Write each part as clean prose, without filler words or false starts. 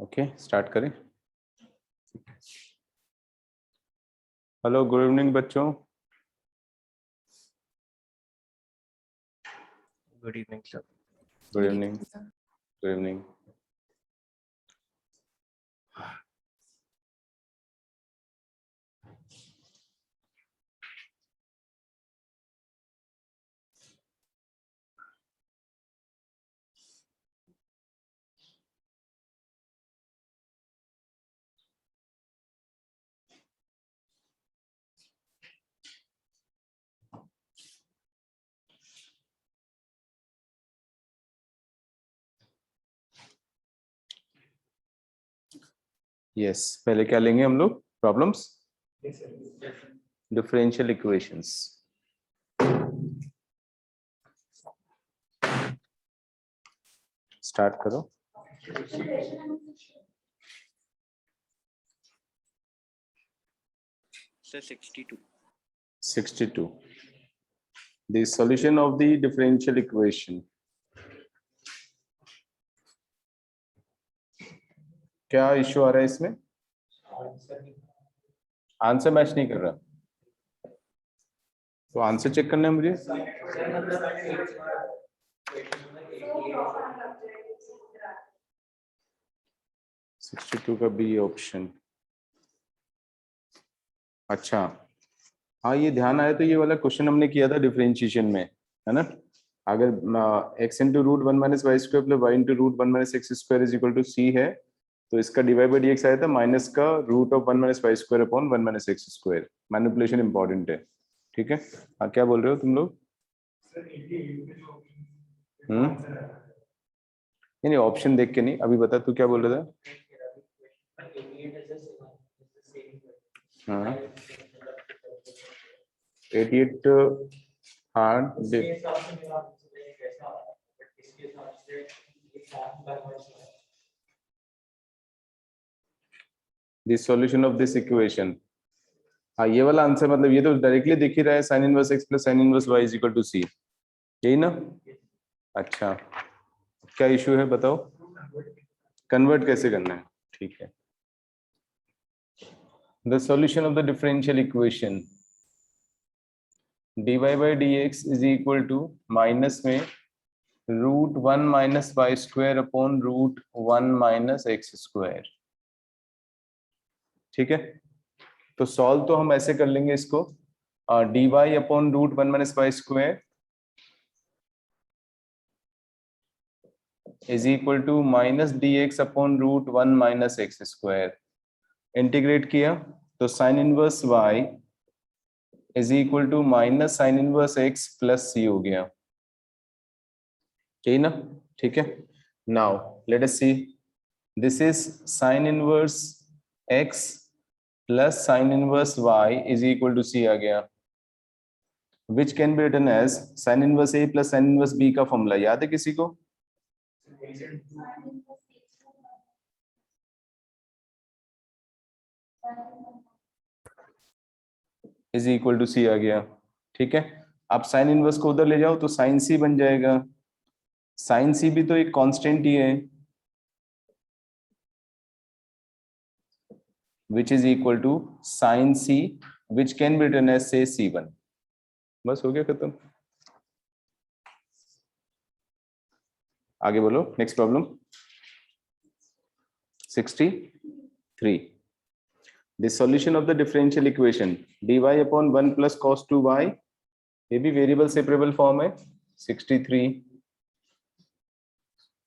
Okay start करें। Hello good evening बच्चों। Good evening sir. Good evening. Good evening. Yes पहले क्या लेंगे हम लोग? Problems, differential equations. स्टार्ट करो। Sir 62 the solution of the differential equation। क्या इश्यू आ रहा है इसमें? आंसर मैच नहीं कर रहा, तो आंसर चेक करना है मुझे। सिक्सटी टू का बी ऑप्शन। अच्छा हाँ, ये ध्यान आया तो ये वाला क्वेश्चन हमने किया था डिफरेंशिएशन में, है ना? अगर x into root one minus Y square plus y into root one minus x square is equal to c है, तो इसका डिवाइड बाई dx आया था माइनस का root of one minus Y square upon one minus x square. Manipulation important है, ठीक है? हाँ क्या बोल रहे हो तुम लोग? नहीं ऑप्शन देख के नहीं, अभी बता तू क्या बोल रहा था? हाँ 88 hard. The solution of this equation. हाँ ये वाला आंसर, मतलब ये तो डायरेक्टली दिख ही रहा है, sine inverse x plus sine inverse y is equal to c, यही ना? अच्छा क्या इशू है बताओ? कन्वर्ट कैसे करना है? ठीक है। The solution of the differential equation dy by d x is equal to minus में root one minus Y square upon root one minus x square, ठीक है? तो सॉल्व तो हम ऐसे कर लेंगे इसको, d y upon root one minus Y square is equal to minus d x upon root one minus x square. Integrate किया तो sine inverse y is equal to minus sine inverse x plus c हो गया, ठीक ना? ठीक है। Now let us see, this is sine inverse x plus sine inverse y is equal to c आ गया, which can be written as sine inverse A plus sine inverse B का formula याद है किसी को? इज इक्वल टू सी आ गया, ठीक है? अब साइन इनवर्स को उधर ले जाओ तो साइन सी बन जाएगा। साइन सी भी तो एक कांस्टेंट ही है, which is equal to sin c which can be written as say c1। बस हो गया खत्म। आगे बोलो, next problem 63। the solution of the differential equation dy upon 1 plus cos 2y, ये भी वेरिएबल सेपरेबल फॉर्म है 63।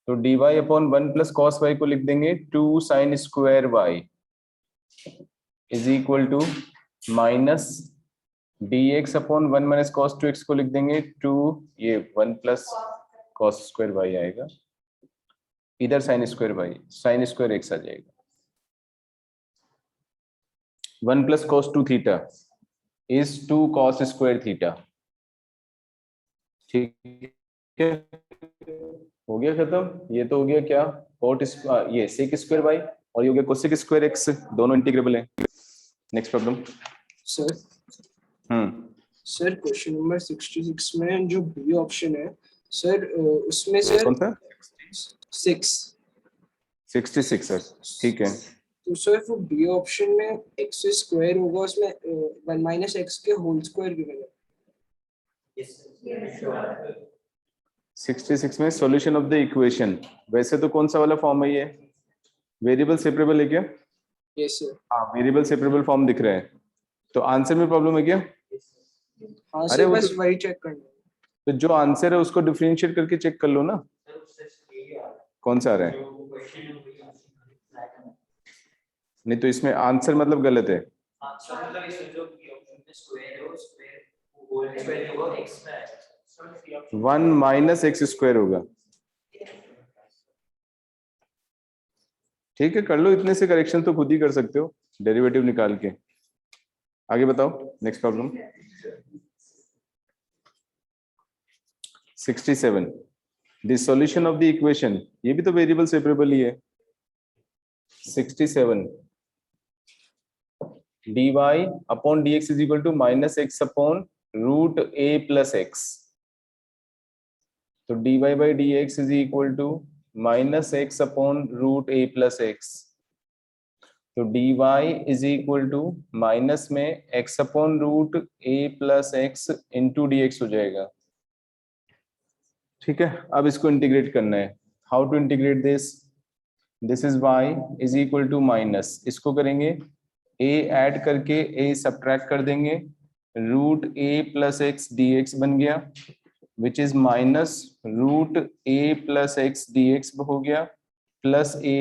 तो dy upon 1 plus cos y को लिख देंगे 2 sin square y is equal to minus dx upon 1 minus cos 2x को लिख देंगे 2, ये 1 प्लस cos स्क्वायर y आएगा, इधर sin square y sin square x आ जाएगा। 1 plus cos 2 theta is 2 cos square theta, ठीक है? हो गया खत्म। ये तो हो गया क्या, cot ये sec स्क्वायर y और ये हो गया cosec स्क्वायर x, दोनों इंटीग्रेबल है। Next problem sir. Sir question number 66 में जो बी ऑप्शन है सर, उसमें सर कौन सा? 6 66 सर, ठीक है। तो सर वो बी ऑप्शन में एक्स स्क्वायर होगा, उसमें 1 माइनस एक्स के होल स्क्वायर गिवन है। 66 में सॉल्यूशन ऑफ द इक्वेशन, वैसे तो कौन सा वाला फॉर्म है ये, वेरिएबल सेपरेबल है क्या? Yes sir. हाँ, वेरिएबल सेपरेबल फॉर्म दिख रहा है, तो आंसर में प्रॉब्लम है क्या? हाँ अरे सर, वो बस तो, वही चेक करना है। तो जो आंसर है उसको डिफरेंशिएट करके चेक कर लो ना, कौन सा आ रहा है। नहीं तो इसमें आंसर मतलब गलत है। वन माइनस एक्स स्क्वायर होगा, ठीक है, कर लो, इतने से करेक्शन तो खुद ही कर सकते हो डेरिवेटिव निकाल के। आगे बताओ next problem. 67 the solution of the equation, ये भी तो वेरिएबल सेपरेबल ही है। 67 dy upon dx is equal to minus x upon root a plus x, तो dy by dx is equal to minus x upon root a plus x, तो dy is equal to minus में x upon root a plus x into dx हो जाएगा, ठीक है। अब इसको integrate करना है, how to integrate this, this is y is equal to minus, इसको करेंगे a ऐड करके a सब्ट्रैक्ट कर देंगे, root a plus x dx बन गया, which is minus root a plus x dx हो गया, plus a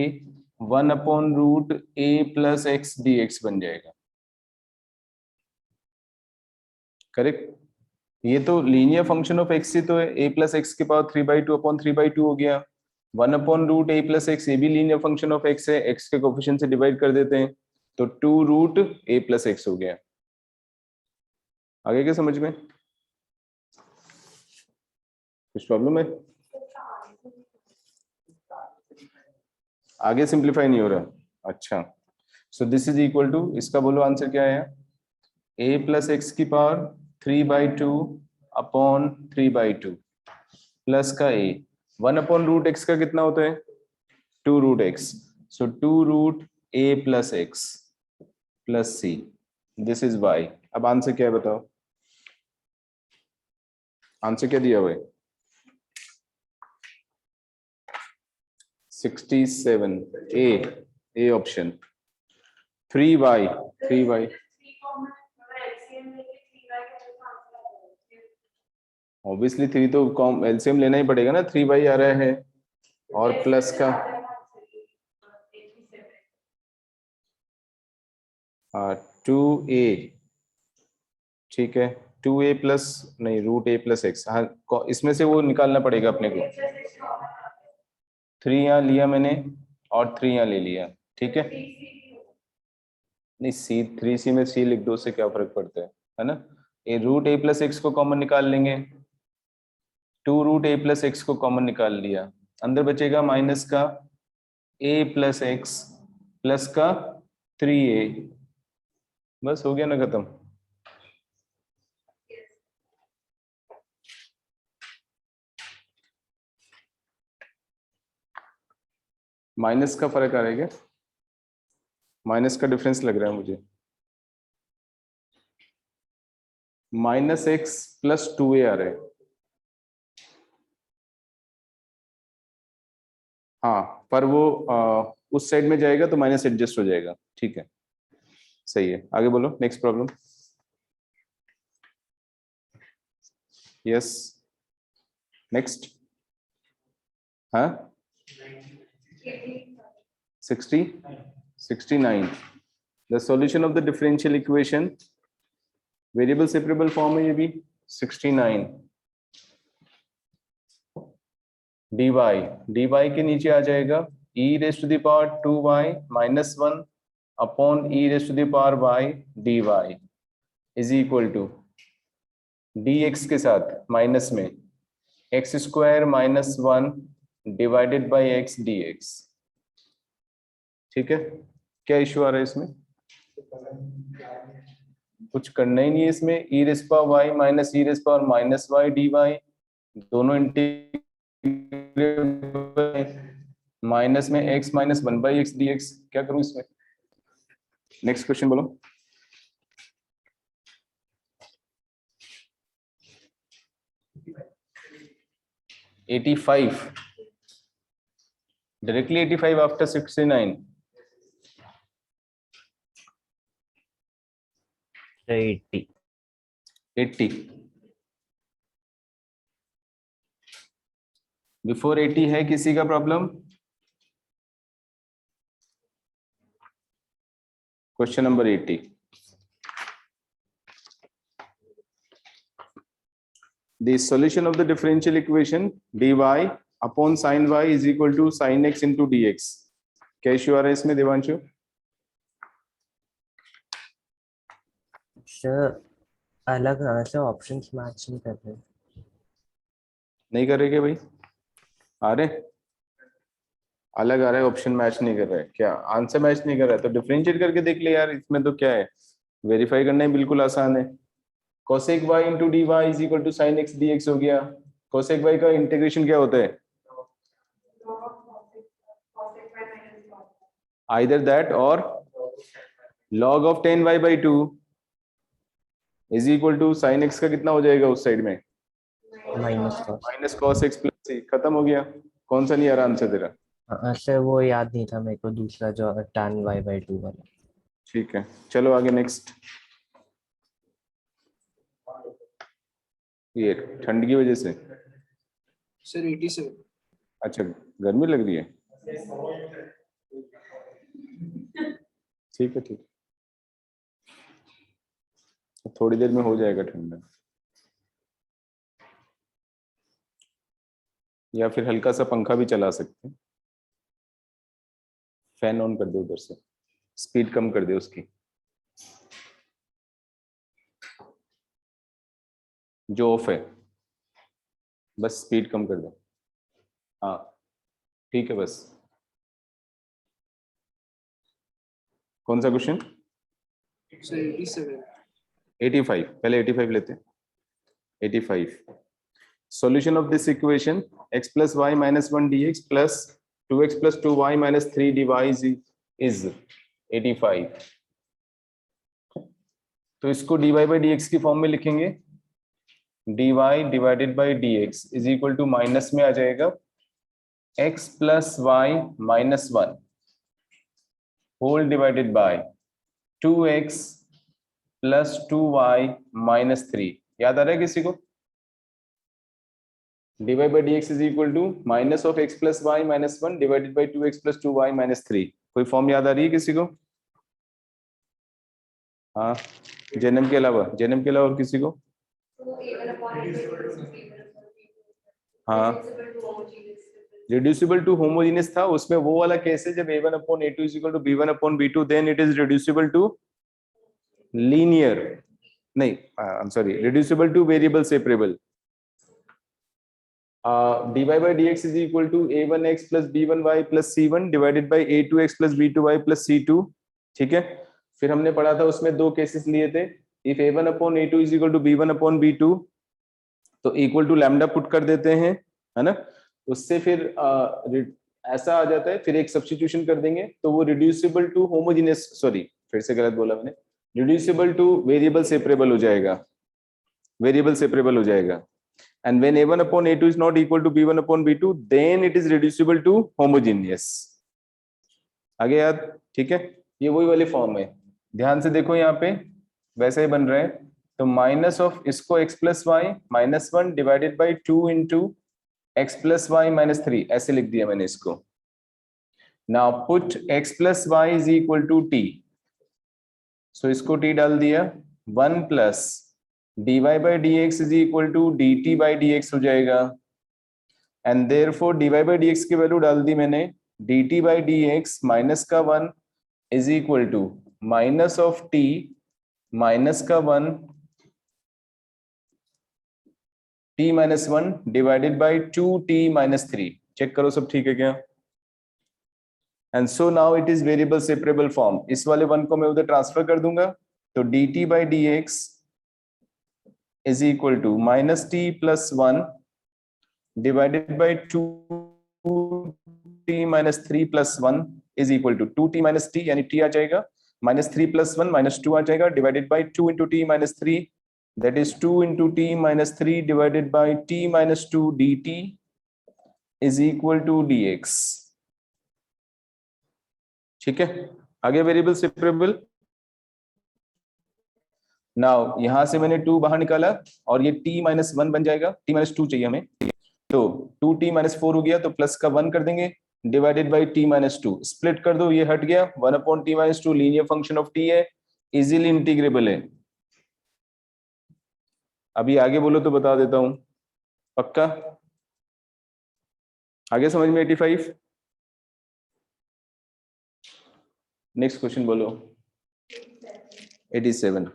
1 upon root a plus x dx बन जाएगा, करेक्ट। ये तो लीनियर फंक्शन ऑफ एक्स ही तो है, a प्लस एक्स की पावर 3/2 अपॉन 3/2 हो गया, 1 upon root a plus x, ये भी लीनियर फंक्शन ऑफ एक्स है, x के कोफिशिएंट से डिवाइड कर देते हैं, तो 2 रूट a प्लस एक्स हो गया। आगे क्या समझ में, कुछ प्रॉब्लम है? आगे सिंप्लीफाई नहीं हो रहा, अच्छा। So this is equal to, इसका बोलो आंसर क्या है, a प्लस एक्स की पावर 3/2 अपॉन 3/2 प्लस का a, 1 अपॉन रूट एक्स का कितना होता है, 2 root x, so 2 root a plus x plus c, this is y। अब आंसर क्या है बताओ, आंसर क्या दिया हुआ है, 67 A option, 3y 3y, obviously 3 तो एलसीएम लेना ही पड़ेगा ना, 3y आ रहा है और प्लस का 2a, ठीक है, 2a प्लस नहीं रूट a प्लस एक्स, हाँ इसमें से वो निकालना पड़ेगा अपने को, 3 यहाँ लिया मैंने और 3 यहाँ ले लिया, ठीक है। नहीं सी 3c में c लिख दो, उससे क्या फर्क पड़ता है ना, ये रूट a प्लस एक्स को कॉमन निकाल लेंगे, 2 रूट a प्लस एक्स को कॉमन निकाल लिया, अंदर बचेगा माइनस का a प्लस एक्स प्लस का 3a, बस हो गया ना खत्म। माइनस का फर्क आ रहा है क्या, माइनस का डिफरेंस लग रहा है मुझे, माइनस एक्स प्लस 2a आ रहा है, हाँ पर वो उस साइड में जाएगा तो माइनस एडजस्ट हो जाएगा, ठीक है, सही है। आगे बोलो नेक्स्ट प्रॉब्लम। यस नेक्स्ट, हाँ 69 the solution of the differential equation, variable separable form है ये भी, 69 dy के नीचे आ जाएगा e raise to the power 2y minus 1 upon e raise to the power y dy is equal to dx के साथ माइनस में x square minus 1 divided by x dx, ठीक है। क्या इश्यू आ रहा है इसमें, कुछ करना ही नहीं है इसमें, e raise power y minus e raise power minus y dy दोनों इंटीग्रेट, माइनस में x माइनस 1/x dx, क्या करूं इसमें? नेक्स्ट क्वेश्चन बोलो। $85 directly 85 after 69 80. 80 बिफोर 80 है किसी का problem? Question number 80, the solution of the differential equation dy upon sin y is equal to sin x into dx, क्या issue आ रहा है इसमें देवांशु? सर अलग आ रहा है, ऑप्शंस मैच नहीं कर रहे। नहीं कर रहे क्या भाई? आ रहे अलग आ रहा है, ऑप्शन मैच नहीं कर रहा है, क्या आंसर मैच नहीं कर रहा है? तो डिफरेंशिएट करके देख ले यार, इसमें तो क्या है, वेरीफाई करना है, बिल्कुल आसान है। cosec y into dy is equal to sin x dx हो गया। cosec y का इंटीग्रेशन क्या होता है? either that or log of 10y by 2 is equal to sin x का कितना हो जाएगा उस साइड में? Minus cos x plus c, खत्म हो गया। कौन सा नहीं आ रहा आंसर तेरा? सर वो याद नहीं था मेरे को, दूसरा जो tan y/2 वाला। ठीक है, चलो आगे नेक्स्ट। ये ठंड की वजह से? सर 87। अच्छा, गर्मी लग रही है? ठीक है, ठीक, थोड़ी देर में हो जाएगा ठंडा, या फिर हल्का सा पंखा भी चला सकते हैं। फैन ऑन कर दो उधर से, स्पीड कम कर दे उसकी, जो ऑफ है, बस स्पीड कम कर दो। हाँ ठीक है बस। कौन सा क्वेश्चन? सर 87। 85, पहले 85 लेते हैं। 85, solution of this equation x plus y minus 1 dx plus 2x plus 2y minus 3 dy is 85। तो इसको dy by dx की फॉर्म में लिखेंगे। dy divided by dx is equal to minus में आ जाएगा x plus y minus 1 whole divided by 2x plus 2y minus 3। याद आ रहा है किसी को? dy by dx is equal to minus of x plus y minus 1 divided by 2x plus 2y minus 3। कोई form याद आ रही है किसी को? हाँ, जन्म के अलावा और किसी को? हाँ, रिड्यूसिबल टू होमोजेनियस था, उसमें वो वाला केस है जब a1 upon a2 is equal to b1 upon b2, then it is reducible to linear, नहीं, I'm sorry, reducible to variable separable। dy by dx is equal to a1x plus b1y plus c1 divided by a2x plus b2y plus c2। ठीक है, फिर हमने पढ़ा था उसमें दो cases लिए थे। If a1 upon a2 is equal to b1 upon b2, तो इक्वल टू लैम्डा पुट कर देते हैं, है ना, उससे फिर ऐसा आ जाता है, फिर एक सब्स्टिट्यूशन कर देंगे तो वो रिड्यूसिबल टू होमोजेनियस, सॉरी फिर से गलत बोला मैंने, रिड्यूसिबल टू वेरिएबल सेपरेबल हो जाएगा, वेरिएबल सेपरेबल हो जाएगा। And when a1 upon a2 is not equal to b1 upon b2, then it is reducible to homogeneous। आगे याद? ठीक है, ये वही वाली फॉर्म है, ध्यान से देखो यहाँ पे वैसे ही बन रहा है। तो माइनस ऑफ इसको x plus y minus 1 divided by 2 into x plus y minus 3, ऐसे लिख दिया मैंने इसको। Now put x plus y is equal to t, so इसको t डाल दिया, 1 plus dy by dx is equal to dt by dx हो जाएगा, and therefore dy by dx की वैल्यू डाल दी मैंने, dt by dx माइनस का 1 is equal to minus of t minus का 1 t minus 1 divided by 2t minus 3। Check करो सब ठीक है क्या? And so now it is variable separable form. इस वाले 1 को मैं उधर ट्रांसफर कर दूंगा, तो dt by dx is equal to minus t plus 1 divided by 2t t minus three plus one is equal to two t minus t, यानी t आ जाएगा, minus three plus one minus two आ जाएगा, divided by two into t minus three, that is two into t minus three divided by t minus two d t is equal to d x. ठीक है, आगे variable separable. Now यहां से मैंने to बाहर निकाला और ये टी माइनस वन बन जाएगा, टी माइनस टू चाहिए हमें, तो टू टी माइनस फोर हो गया, तो प्लस का वन कर देंगे, divided by t minus to, split कर दो, ये हट गया, one upon T minus to linear function of T है, इजीली इंटीग्रेबल है। अभी आगे बोलो तो बता देता हूं, पक्का आगे समझ में 85। नेक्स्ट क्वेश्चन बोलो 87।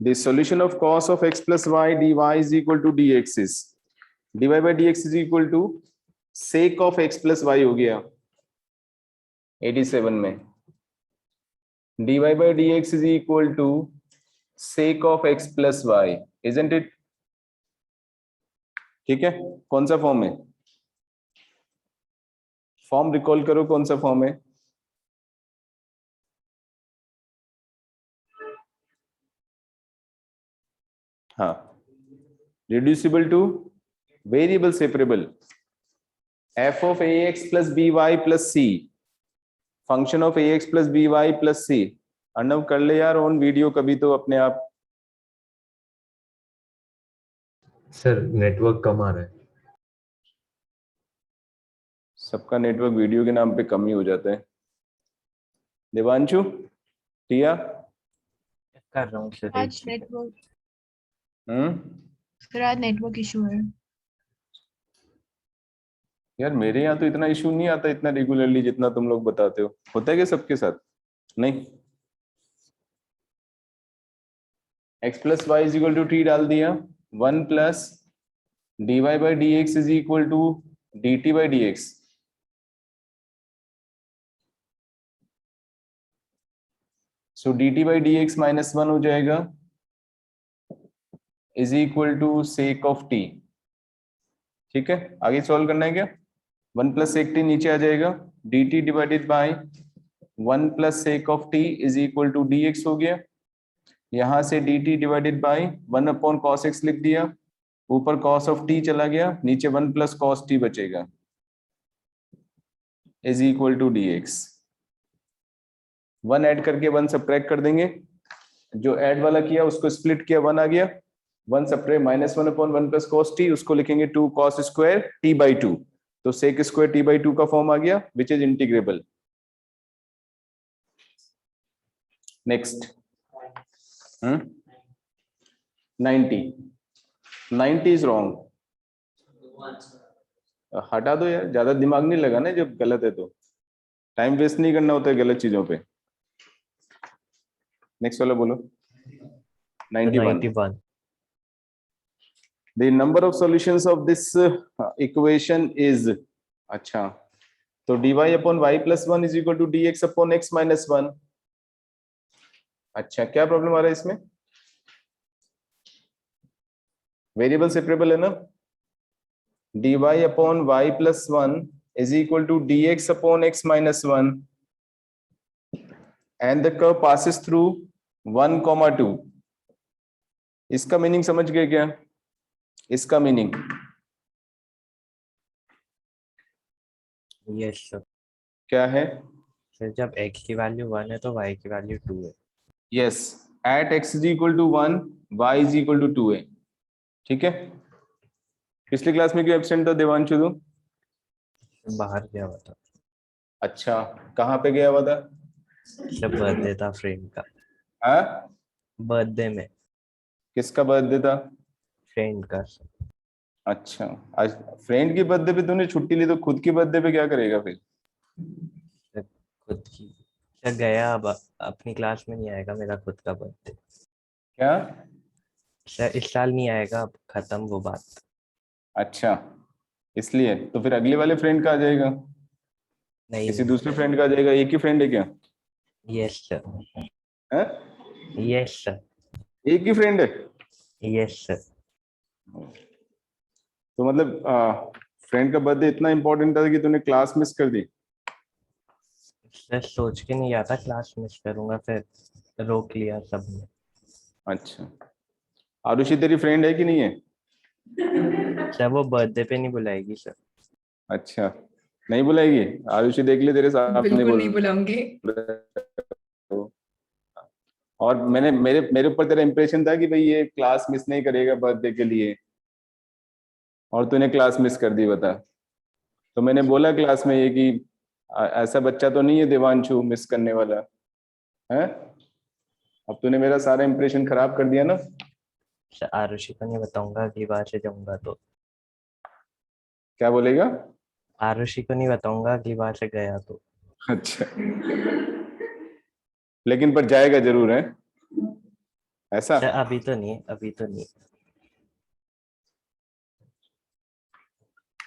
The solution of cos of x plus y dy is equal to dx is dy by dx is equal to sec of x plus y हो गया 87 में, dy by dx is equal to sec of x plus y, isn't it? ठीक है, कौन सा form है, form recall करो, कौन सा फॉर्म है? हाँ, reducible to variable separable, f of ax plus by plus c, function of ax plus by plus c। Arnav कर ले यार ऑन वीडियो कभी तो अपने आप। सर नेटवर्क कम आ रहा है। सबका नेटवर्क वीडियो के नाम पे कम ही हो जाता है। देवांशु, टिया, कर रहा हूँ सर। आज नेटवर्क इशू है यार मेरे यहाँ तो इतना इशू नहीं आता इतना रेगुलरली जितना तुम लोग बताते हो, होता है क्या सबके साथ? नहीं, x plus y is equal to t डाल दिया, one plus d y by d x is equal to d t by d x, so d t by d x minus one हो जाएगा is equal to sec of t. ठीक है, आगे solve करना है क्या? वन प्लस सेक T नीचे आ जाएगा, d t divided by one plus sec of t is equal to d x हो गया, यहां से d t divided by one upon cos x लिख दिया, ऊपर कॉस ऑफ टी चला गया, नीचे वन प्लस कॉस टी बचेगा is equal to d x. One add करके वन सब्ट्रैक्ट कर देंगे, जो ऐड वाला किया उसको स्प्लिट किया, वन आ गया, one subtract minus one upon one plus cos t, उसको लिखेंगे two cos square t by two, तो sec square t by two का फॉर्म आ गया which is integrable. Next 90 is wrong, हटा दो यार, ज्यादा दिमाग नहीं लगाना जब गलत है तो, टाइम वेस्ट नहीं करना होता है गलत चीजों पे। नेक्स्ट वाला बोलो 91। The number of solutions of this equation is, अच्छा तो dy upon y plus 1 is equal to dx upon x minus 1। अच्छा क्या प्रॉब्लम आ रहा है इसमें? वेरिएबल सेपरेबल है ना, dy upon y plus 1 is equal to dx upon x minus 1 and the curve passes through 1, 2। इसका मीनिंग समझ गए क्या? इसका मीनिंग यस सर। क्या है? सर जब x की वैल्यू 1 है तो y की वैल्यू 2 है। Yes, at x is equal to 1 y is equal to 2 है। ठीक है, पिछली क्लास में क्यों एब्सेंट था देवांशु तू? बाहर गया हुआ था। अच्छा, कहाँ पे गया हुआ था? सर बर्थडे था फ्रेंड का। हाँ, बर्थडे में किसका बर्थडे था? फ्रेंड का। अच्छा, आज फ्रेंड की बर्थडे पे तूने छुट्टी ली, तो खुद की बर्थडे पे क्या करेगा फिर? खुद की सर गया, अब अपनी क्लास में नहीं आएगा मेरा खुद का बर्थडे। क्या? सर इस साल नहीं आएगा, अब खत्म वो बात। अच्छा, इसलिए तो फिर अगले वाले फ्रेंड का आ जाएगा, नहीं किसी दूसरे फ्रेंड का आ जाएगा। एक ही फ्रेंड है क्या? Yes sir. है? Yes sir. एक ही फ्रेंड है? Yes sir. तो मतलब फ्रेंड का बर्थडे इतना इम्पोर्टेंट था कि तूने क्लास मिस कर दी? सर सोच के नहीं आता क्लास मिस करूंगा, फिर रोक लिया सबने। अच्छा, आरुषि तेरी फ्रेंड है कि नहीं है? सर वो बर्थडे पे नहीं बुलाएगी सर। अच्छा, नहीं बुलाएगी? आरुषि देख ले तेरे साथ नहीं बिल्कुल बोल नहीं बुलाऊंगी। रहा। और मैंने मेरे मेरे ऊपर तेरा इंप्रेशन था कि भाई ये क्लास मिस नहीं करेगा बर्थडे के लिए, और तूने क्लास मिस कर दी, बता। तो मैंने बोला क्लास में ये कि ऐसा बच्चा तो नहीं है देवांशु मिस करने वाला है। अब तूने मेरा सारा इंप्रेशन खराब कर दिया ना। सर आरुषि को नहीं बताऊंगा, अगली बार से जाऊंगा तो। क्या बोलेगा? आरुषि को नहीं बताऊंगा अगली बार से गया तो। अच्छा, लेकिन पर जाएगा जरूर है ऐसा? सर अभी तो नहीं, अभी तो नहीं।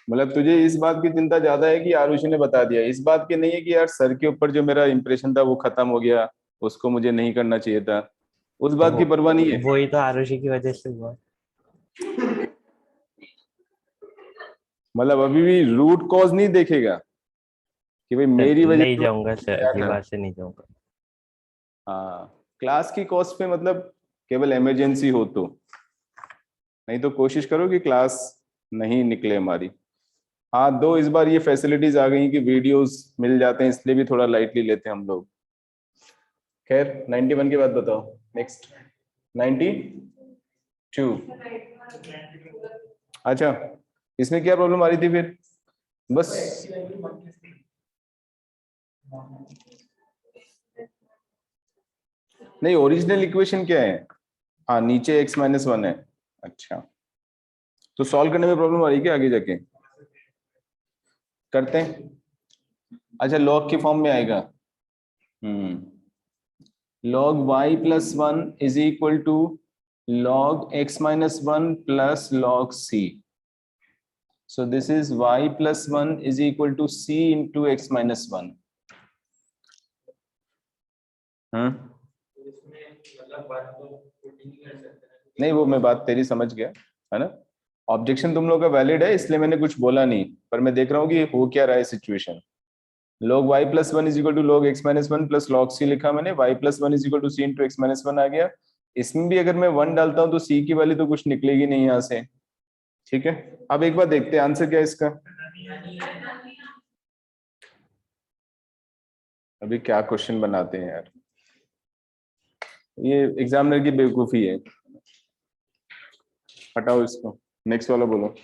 मतलब तुझे इस बात की चिंता ज्यादा है कि आरुषि ने बता दिया, इस बात की नहीं है कि यार सर के ऊपर जो मेरा इंप्रेशन था वो खत्म हो गया, उसको मुझे नहीं करना चाहिए था, उस तो बात की परवाह नहीं है? वही तो आरुषि की वजह से हुआ। मतलब अभी भी रूट कॉज नहीं देखेगा कि भाई मेरी वजह नहीं से जाऊंगा सर, क्या अगली था? बार से नहीं जाऊंगा। हाँ, क्लास की कॉस्ट पे मतलब केवल इमरजेंसी हो तो, नहीं तो कोशिश करो कि क्लास नहीं निकले हमारी। हाँ, दो इस बार ये फैसिलिटीज आ गई कि वीडियोस मिल जाते हैं, इसलिए भी थोड़ा लाइटली लेते हैं हम लोग। खैर 91 के बाद बताओ नेक्स्ट। 92। अच्छा, इसमें क्या प्रॉब्लम आ रही थी फिर? बस नहीं, ओरिजिनल इक्वेशन क्या है? हाँ, नीचे x-1 है। अच्छा, तो सॉल्व करने में प्रॉब्लम आ रही है क्या आगे जाके? करते हैं। अच्छा, लॉग के फॉर्म में आएगा। log y plus 1 is equal to log x minus 1 plus log c. So this is y plus 1 is equal to c into x minus 1. नहीं, वो मैं बात तेरी समझ गया है ना। ऑब्जेक्शन तुम लोग का वैलिड है, इसलिए मैंने कुछ बोला नहीं, पर मैं देख रहा हूँ कि हो क्या रहा है situation. log y plus 1 is equal to log x minus 1 plus log c लिखा मैंने, y plus 1 is equal to c into x minus 1 आ गया। इसमें भी अगर मैं 1 डालता हूं तो c की वैल्यू तो कुछ निकलेगी नहीं यहाँ से। ठीक है, अब एक बार देखते हैं आंसर क्या है इसका। अभी क्या क्वेश्चन बनाते हैं यार, ये एग्जामिनर की बेवकूफी है। हटाओ इसको, नेक्स्ट वाला बोलो।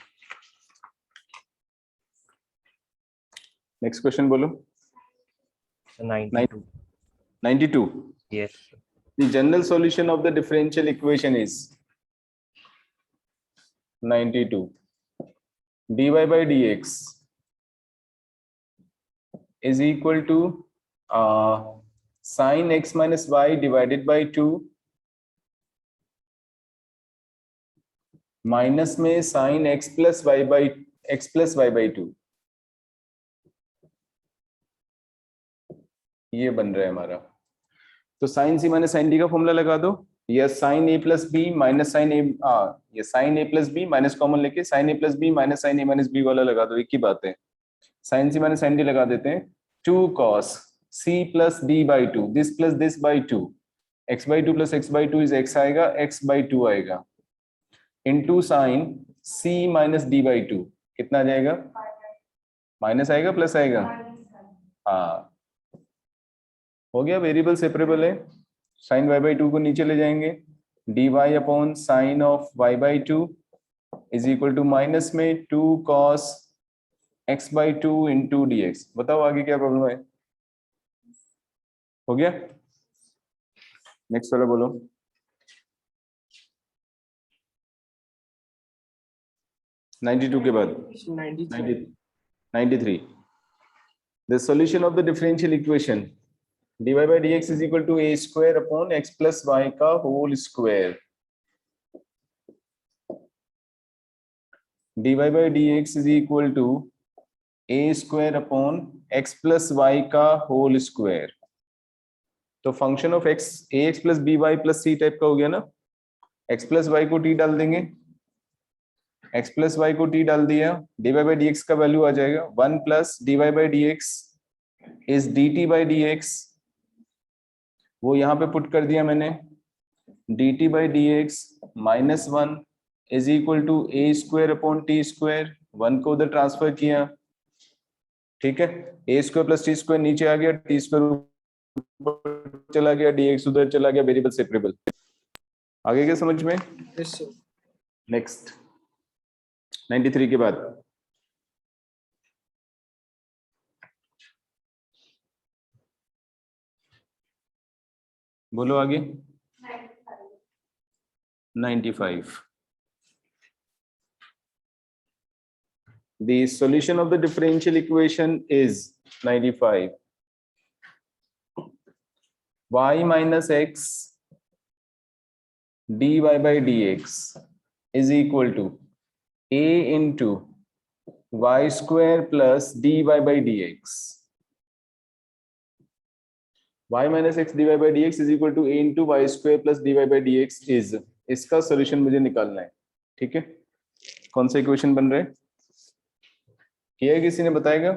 नेक्स्ट क्वेश्चन बोलो। 92। 92। Yes. The general solution of the differential equation is 92. dy by dx is equal to sin x minus y divided by 2 minus में sin x plus y by 2। ये बन रहा है हमारा। तो साइन सी माइनस साइन डी का formula लगा दो, या साइन ए प्लस बी माइनस साइन ए, ये साइन ए प्लस बी माइनस कॉमन लेके साइन ए प्लस बी माइनस साइन ए माइनस बी वाला लगा दो, एक ही बात है। साइन सी माइनस साइन डी लगा देते हैं। 2 cos c plus D by 2, this plus this by 2, x बाई 2 प्लस x बाई 2 इज x आएगा, x बाई 2 आएगा, into sine c minus D by 2, कितना आ जाएगा? माइनस आएगा प्लस आएगा? हाँ, हो गया, वेरिएबल सेपरेबल है। साइन y बाई 2 को नीचे ले जाएंगे, dy upon sine of y by 2 is equal to minus में 2 cos x बाई 2 इंटू डी एक्स। बताओ आगे क्या प्रॉब्लम है? हो गया, नेक्स्ट वाला बोलो। 92 के बाद 93। The solution of the differential equation dy by dx is equal to a square upon x plus y का whole square। dy by dx is equal to a square upon x plus y का whole square। तो function of x ax plus by plus c type का हो गया ना। x plus y को t डाल देंगे, x प्लस वाई को t डाल दिया, dy बाई dx का वैल्यू आ जाएगा 1 plus dy by dx is dt by dx, वो यहाँ पे पुट कर दिया मैंने, dt by dx minus 1 is equal to a square upon t square, 1 को उधर ट्रांसफर किया, ठीक है, a square plus t square नीचे आ गया, t स्क्वायर चला गया, dx उधर चला गया, वेरिएबल सेपरेबल। आगे क्या समझ में? Yes sir. नेक्स्ट 93 के बाद बोलो आगे। 95 the solution of the differential equation is 95 y minus x dy by dx is equal to a into y square plus dy by dx, y minus x dy by dx is equal to a into y square plus dy by dx is, इसका solution मुझे निकालना है, ठीक है। कौन सा equation बन रहा है, किया है किसी ने, बताएगा?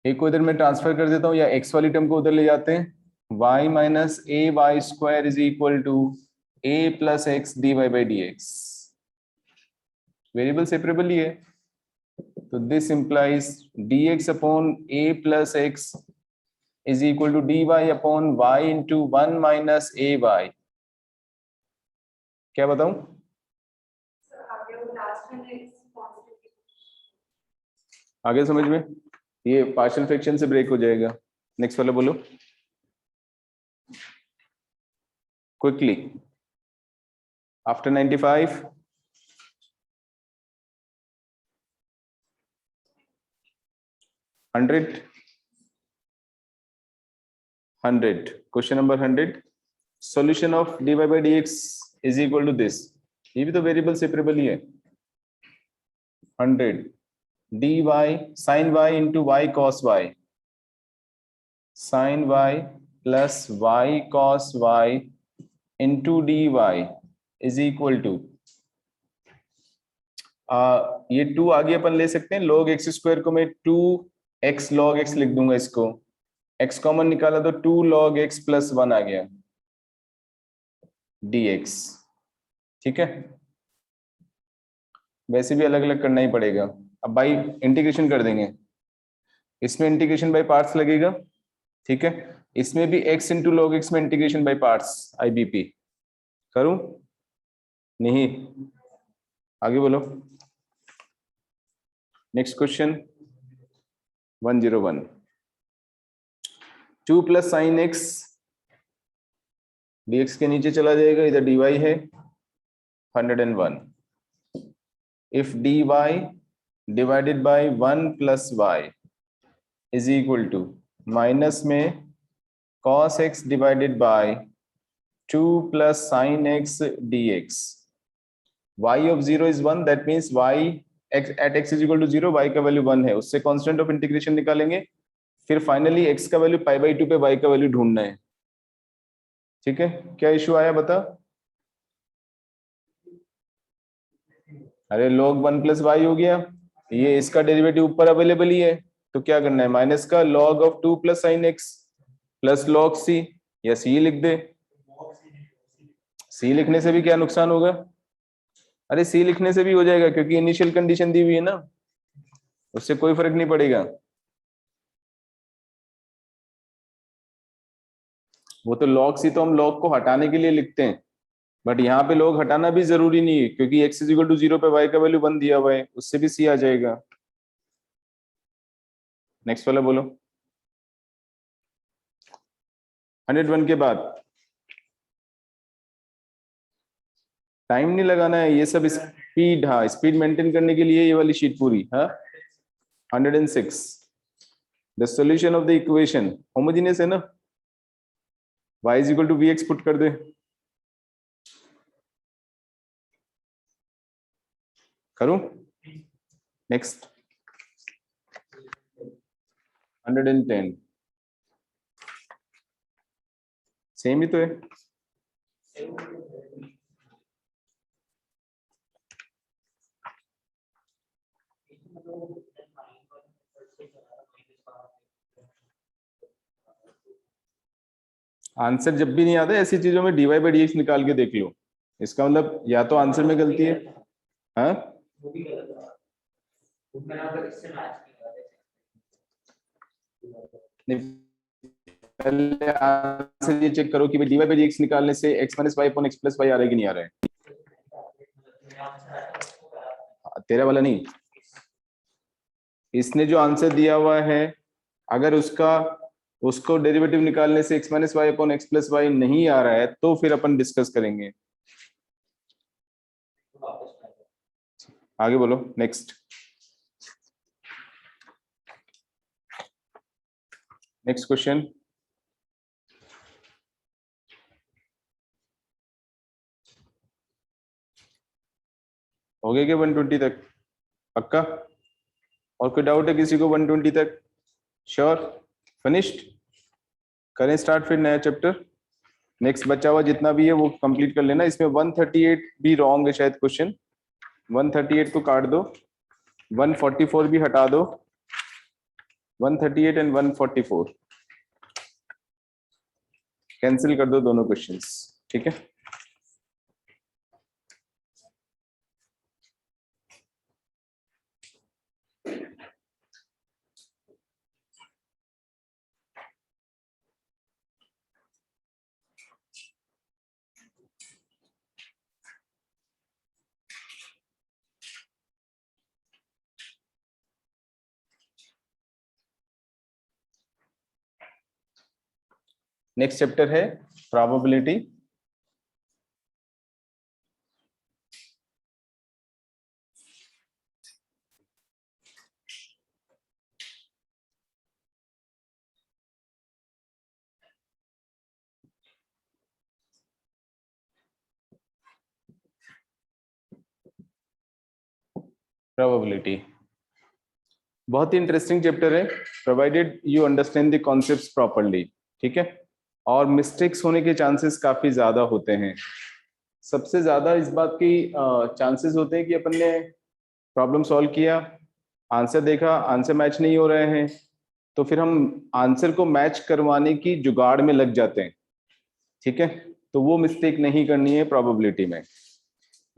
एक को इधर मैं ट्रांसफर कर देता हूं, या x वाली टर्म को उधर ले जाते हैं, y minus a y square is equal to a plus x d y by d x, variable separable ही है, तो this implies dx upon a plus x is equal to dy upon y into 1 minus a y. क्या बताऊं? आगे समझ में? ये partial fraction से ब्रेक हो जाएगा। नेक्स्ट वाला बोलो quickly. After 95 100 question number 100 solution of dy by dx is equal to this, ये भी तो वेरिएबल सेपरेबल ही है, 100 dy sin y into y cos y, sin y plus y cos y into dy is equal to ये 2 आगे अपन ले सकते हैं, log x स्क्वायर को मैं 2x log x लिख दूंगा, इसको x कॉमन निकाला तो 2 log x प्लस 1 आ गया dx, ठीक है। वैसे भी अलग अलग करना ही पड़ेगा, अब बाई इंटीग्रेशन कर देंगे, इसमें इंटीग्रेशन बाय पार्ट्स लगेगा, ठीक है, इसमें भी x इंटू लॉग एक्स में इंटीग्रेशन बाय पार्ट्स IBP करूं नहीं? आगे बोलो। Next question 101 2 plus sine x dx के नीचे चला जाएगा, इधर dy है 101, if dy divided by 1 plus y is equal to minus में cos x divided by 2 plus sin x dx, y of 0 is 1, that means y at x is equal to 0, y का value 1 है, उससे constant of integration निकालेंगे, फिर finally x का value π/2 पे y का value ढूंढना है, ठीक है। क्या इशू आया बता? अरे log 1 प्लस y हो गया, ये इसका डेरिवेटिव ऊपर अवेलेबल ही है, तो क्या करना है, माइनस का log of 2 plus sine x plus log c, या c लिख दे, c लिखने से भी क्या नुकसान होगा? अरे c लिखने से भी हो जाएगा, क्योंकि इनिशियल कंडीशन दी हुई है ना, उससे कोई फर्क नहीं पड़ेगा, वो तो log c तो हम log को हटाने के लिए लिखते हैं, बट यहाँ पे log हटाना भी जरूरी नहीं है, क्योंकि x इज इक्वल टू 0 पे y का वैल्यू 1 दिया हुआ है, उससे भी c आ जाएगा। नेक्स्ट वाला बोलो 101 के बाद टाइम नहीं लगाना है, ये सब स्पीड, हाँ स्पीड मेंटेन करने के लिए ये वाली शीट पूरी, हाँ 106 the solution of the equation homogeneous है ना, y is equal to vx put कर दे, करूं? नेक्स्ट 110 सेम ही तो है, आंसर जब भी नहीं आता ऐसी चीजों में dy बाई dx निकाल के देख लो, इसका मतलब या तो आंसर में गलती है। हाँ नहीं, पहले आंसर ये चेक करो कि भाई dy बाई dx निकालने से x minus y upon x plus y आ रहा है कि नहीं आ रहा है। तेरा वाला नहीं, इसने जो आंसर दिया हुआ है अगर उसको डेरिवेटिव निकालने से x minus y upon x plus y नहीं आ रहा है तो फिर अपन डिस्कस करेंगे। आगे बोलो नेक्स्ट क्वेश्चन। हो गया क्या 120 तक? पक्का? और कोई डाउट है किसी को 120 तक? श्योर? फिनिश्ड? करें स्टार्ट फिर नया चैप्टर। नेक्स्ट बचा हुआ जितना भी है वो कंप्लीट कर लेना। इसमें 138 भी रॉन्ग है शायद क्वेश्चन, 138 को काट दो, 144 भी हटा दो, 138 एंड 144 कैंसिल कर दो दोनों क्वेश्चंस, ठीक है। नेक्स्ट चैप्टर है प्रोबेबिलिटी। प्रोबेबिलिटी बहुत ही इंटरेस्टिंग चैप्टर है, provided you understand the concepts properly, ठीक है। और मिस्टेक्स होने के चांसेस काफी ज्यादा होते हैं। सबसे ज्यादा इस बात की चांसेस होते हैं कि अपन ने प्रॉब्लम सॉल्व किया, आंसर देखा, आंसर मैच नहीं हो रहे हैं, तो फिर हम आंसर को मैच करवाने की जुगाड़ में लग जाते हैं, ठीक है। तो वो मिस्टेक नहीं करनी है प्रोबेबिलिटी में।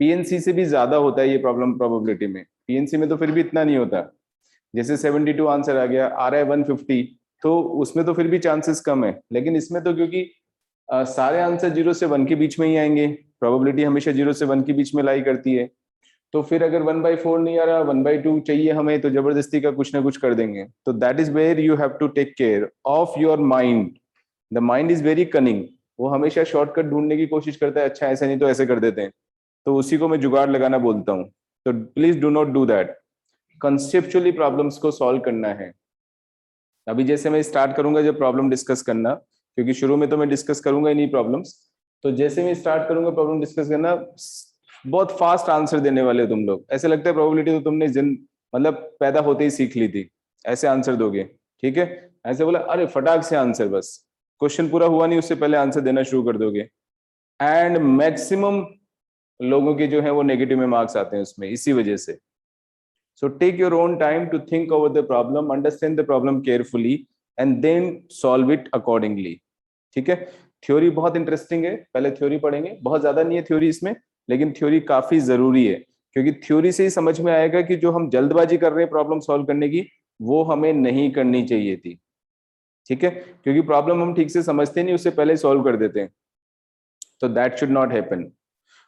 पीएनसी से भी ज्यादा होता है ये प्रॉब्लम प्रोबेबिलिटी में। पीएनसी में तो फिर भी इतना नहीं होता, जैसे 72 आंसर आ गया, आ रहा है 150, तो उसमें तो फिर भी चांसेस कम है। लेकिन इसमें तो क्योंकि सारे आंसर 0 से 1 के बीच में ही आएंगे, प्रोबेबिलिटी हमेशा 0 से 1 के बीच में लाई करती है, तो फिर अगर 1/4 नहीं आ रहा, 1/2 चाहिए हमें, तो जबरदस्ती का कुछ ना कुछ कर देंगे। तो that is where you have to take care of your mind. The mind is very cunning, वो हमेशा शॉर्टकट ढूंढने की कोशिश करता है, अच्छा ऐसा नहीं तो ऐसे कर देते हैं, तो उसी को मैं जुगाड़ लगाना बोलता हूँ। तो please do not do that. Conceptually problems को सॉल्व करना है। अभी जैसे मैं स्टार्ट करूंगा जब प्रॉब्लम डिस्कस करना, क्योंकि शुरू में तो मैं डिस्कस करूंगा ही नहीं प्रॉब्लम्स, तो जैसे मैं स्टार्ट करूंगा प्रॉब्लम डिस्कस करना, बहुत फास्ट आंसर देने वाले हो तुम लोग। ऐसे लगता है प्रोबेबिलिटी तो तुमने मतलब पैदा होते ही सीख ली थी, ऐसे आंसर दोगे, ठीक है। ऐसे बोला अरे फटाक से आंसर, बस क्वेश्चन पूरा हुआ नहीं उससे पहले आंसर देना शुरू कर दोगे। एंड मैक्सिमम लोगों के जो है वो नेगेटिव में मार्क्स आते हैं उसमें, इसी वजह से। So take your own time to think over the problem, understand the problem carefully, and then solve it accordingly. ठीक है। थ्योरी बहुत इंटरेस्टिंग है, पहले थ्योरी पढ़ेंगे, बहुत ज्यादा नहीं है थ्योरी इसमें, लेकिन थ्योरी काफी जरूरी है, क्योंकि थ्योरी से ही समझ में आएगा कि जो हम जल्दबाजी कर रहे हैं प्रॉब्लम सॉल्व करने की, वो हमें नहीं करनी चाहिए थी, ठीक है। क्योंकि प्रॉब्लम हम ठीक से समझते नहीं, उससे पहले सॉल्व कर देते हैं, तो that should not happen.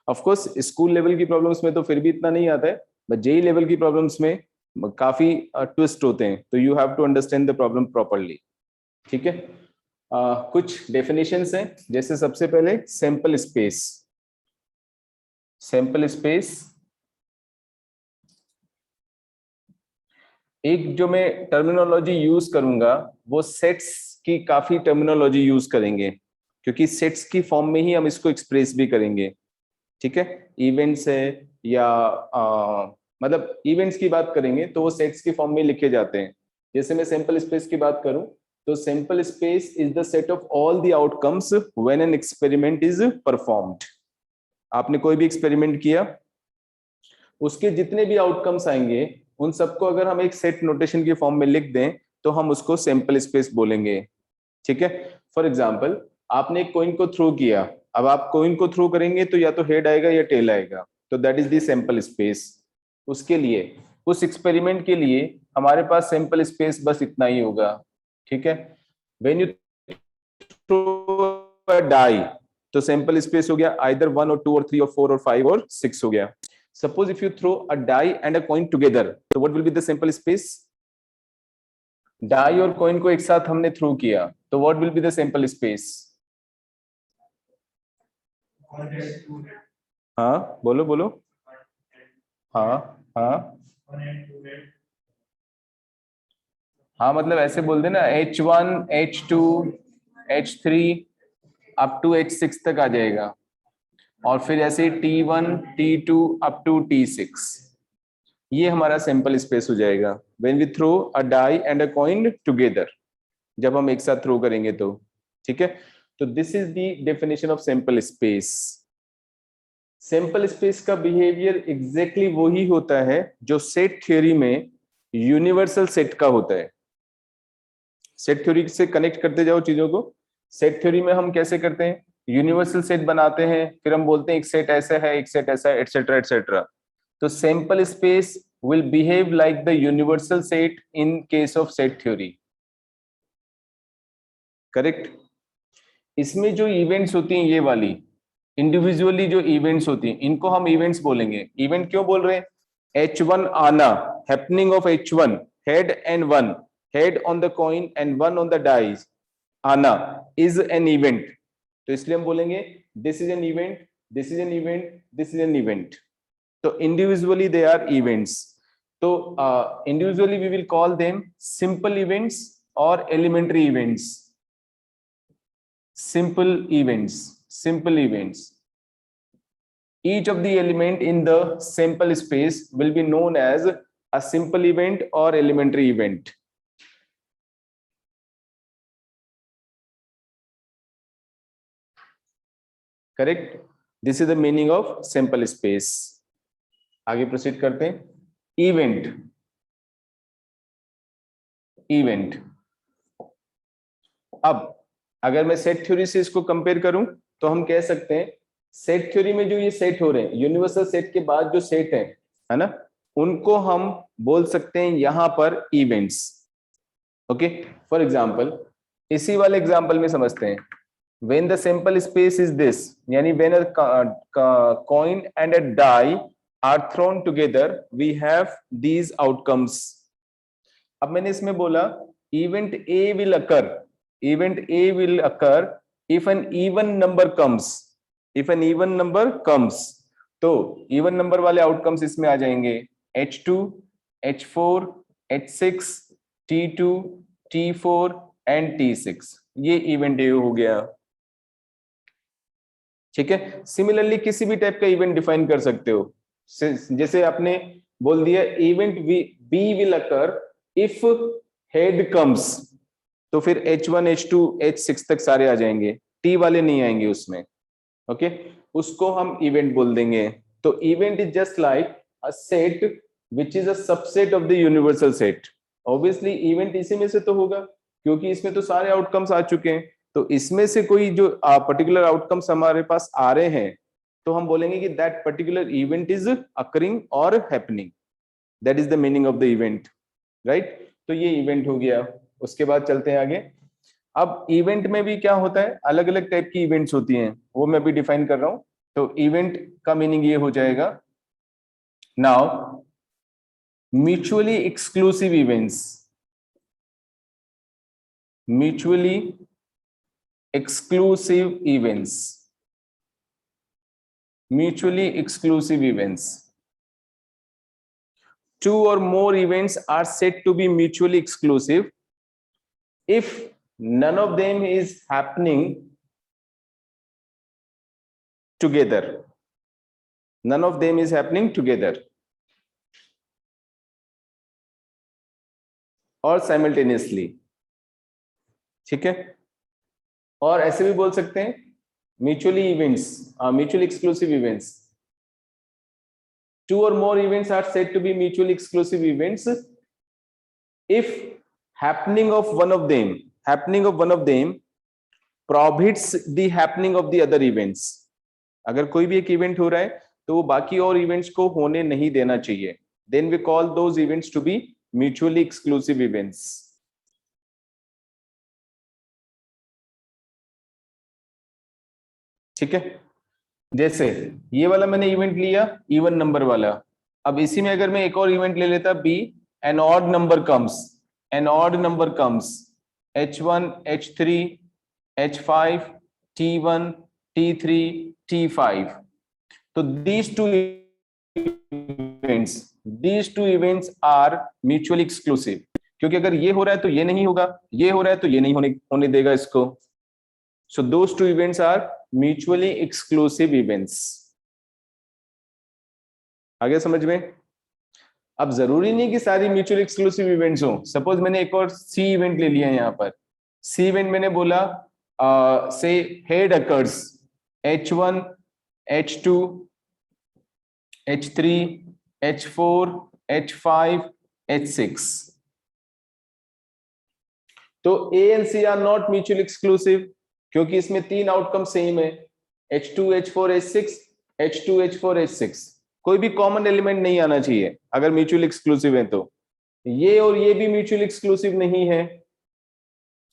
Of course school level की प्रॉब्लम्स में तो फिर भी इतना नहीं आता है, बट जेई लेवल की प्रॉब्लम्स में काफी ट्विस्ट होते हैं, तो you have to understand the problem properly, ठीक है। कुछ डेफिनेशंस हैं, जैसे सबसे पहले सैंपल स्पेस। सैंपल स्पेस एक जो मैं टर्मिनोलॉजी यूज करूंगा वो सेट्स की काफी टर्मिनोलॉजी यूज करेंगे, क्योंकि सेट्स की फॉर्म में ही हम इसको एक्सप्रेस भी करेंगे, ठीक है। इवेंट्स है या मतलब इवेंट्स की बात करेंगे तो वो सेट्स की फॉर्म में लिखे जाते हैं। जैसे मैं सैंपल स्पेस की बात करूं तो sample space is the set of all the outcomes when an experiment is performed. आपने कोई भी एक्सपेरिमेंट किया, उसके जितने भी आउटकम्स आएंगे उन सबको अगर हम एक सेट नोटेशन की फॉर्म में लिख दें तो हम उसको सैंपल स्पेस बोलेंगे, ठीक है। फॉर एग्जाम्पल आपने एक कॉइन को थ्रो किया, अब आप कॉइन को थ्रो करेंगे तो या तो हेड आएगा या टेल आएगा, तो that is the sample space. उसके लिए, उस एक्सपेरिमेंट के लिए हमारे पास सैंपल स्पेस बस इतना ही होगा, ठीक है। When you throw a die, तो सैंपल स्पेस हो गया आइदर 1 और 2 और 3 और 4 और 5 और 6 हो गया। Suppose if you throw a die and a coin together, तो what will be the sample space? Die और कॉइन को एक साथ हमने थ्रो किया, तो what will be the sample space? हाँ बोलो बोलो। हाँ हाँ हाँ, मतलब ऐसे बोल देना H1 H2 H3 up to H6 तक आ जाएगा, और फिर ऐसे T1 T2 up to T6, ये हमारा सैंपल स्पेस हो जाएगा when we throw a die and a coin together, जब हम एक साथ थ्रो करेंगे तो, ठीक है। तो this is the definition of sample space. Sample space का बिहेवियर एग्जैक्टली वही होता है जो सेट थ्योरी में यूनिवर्सल सेट का होता है। सेट थ्योरी से कनेक्ट करते जाओ चीजों को। सेट थ्योरी में हम कैसे करते हैं? यूनिवर्सल सेट बनाते हैं, फिर हम बोलते हैं एक सेट ऐसा है, एक सेट ऐसा है, एटसेट्रा एटसेट्रा। तो sample space will behave like the universal set in case of set theory, correct. इसमें जो इवेंट्स होती हैं, ये वाली इंडिविजुअली जो इवेंट्स होती हैं, इनको हम इवेंट्स बोलेंगे। इवेंट क्यों बोल रहे हैं? H1 आना, happening of H1, head and one, head on the coin and one on the dies, आना इज एन इवेंट। तो इसलिए हम बोलेंगे this is an event, this is an event, this is an event. तो individually they are events. तो individually we will call them simple events और elementary events. simple events. Each of the element in the sample space will be known as a simple event or elementary event. Correct? This is the meaning of sample space. आगे proceed करते हैं। Event. अब अगर मैं set theory से इसको compare करूं तो हम कह सकते हैं सेट थ्योरी में जो ये सेट हो रहे हैं, यूनिवर्सल सेट के बाद जो सेट है ना, उनको हम बोल सकते हैं यहां पर इवेंट्स। ओके, फॉर एग्जांपल इसी वाले एग्जांपल में समझते हैं। When the sample space is this, यानी when a coin and a die are thrown together we have these outcomes. अब मैंने इसमें बोला event A will occur, event A will occur if an even number comes, तो even number वाले outcomes इसमें आ जाएंगे H2 H4 H6 T2 T4 and T6, ये event A हो गया, ठीक है। सिमिलरली किसी भी टाइप का इवेंट डिफाइन कर सकते हो, जैसे आपने बोल दिया event B will occur if head comes, तो फिर H1 H2 H6 तक सारे आ जाएंगे, T वाले नहीं आएंगे उसमें, ओके। उसको हम इवेंट बोल देंगे। तो event is just like a set which is a subset of the universal set. Obviously event इसी में से तो होगा क्योंकि इसमें तो सारे आउटकम्स आ चुके हैं, तो इसमें से कोई जो पर्टिकुलर आउटकम्स हमारे पास आ रहे हैं तो हम बोलेंगे कि that particular event is occurring और happening, that is the meaning of the event, right. तो ये इवेंट हो गया। उसके बाद चलते हैं आगे। अब इवेंट में भी क्या होता है, अलग अलग टाइप की इवेंट्स होती हैं, वो मैं भी डिफाइन कर रहा हूं। तो इवेंट का मीनिंग ये हो जाएगा, now mutually exclusive events, mutually exclusive events, mutually exclusive events. Two or more events are said to be mutually exclusive if none of them is happening together. None of them is happening together or simultaneously, ठीक है। और ऐसे भी बोल सकते हैं mutually events, mutually exclusive events. Two or more events are said to be mutually exclusive events if happening of one of them prohibits the happening of the other events. अगर कोई भी एक इवेंट हो रहा है तो वो बाकी और इवेंट्स को होने नहीं देना चाहिए. Then we call those events to be mutually exclusive events. ठीक है, जैसे ये वाला मैंने इवेंट लिया इवन नंबर वाला. अब इसी में अगर मैं एक और इवेंट ले लेता B, an odd number comes, h1 h3 h5 t1 t3 t5. तो these two events are mutually exclusive, क्योंकि अगर ये हो रहा है तो ये नहीं होगा, ये हो रहा है तो ये नहीं होने देगा इसको. So those two events are mutually exclusive events. आगे समझ में? अब जरूरी नहीं कि सारी म्यूचुअल एक्सक्लूसिव इवेंट्स हो. सपोज मैंने एक और सी इवेंट ले लिया है. यहाँ पर सी इवेंट मैंने बोला से head occurs h1 h2 h3 h4 h5 h6. तो A and C are not mutual exclusive, क्योंकि इसमें तीन आउटकम सेम है, h2 h4 h6 h2 h4 h6. कोई भी कॉमन एलिमेंट नहीं आना चाहिए अगर म्यूचुअल एक्सक्लूसिव है. तो ये और ये भी म्यूचुअल एक्सक्लूसिव नहीं है.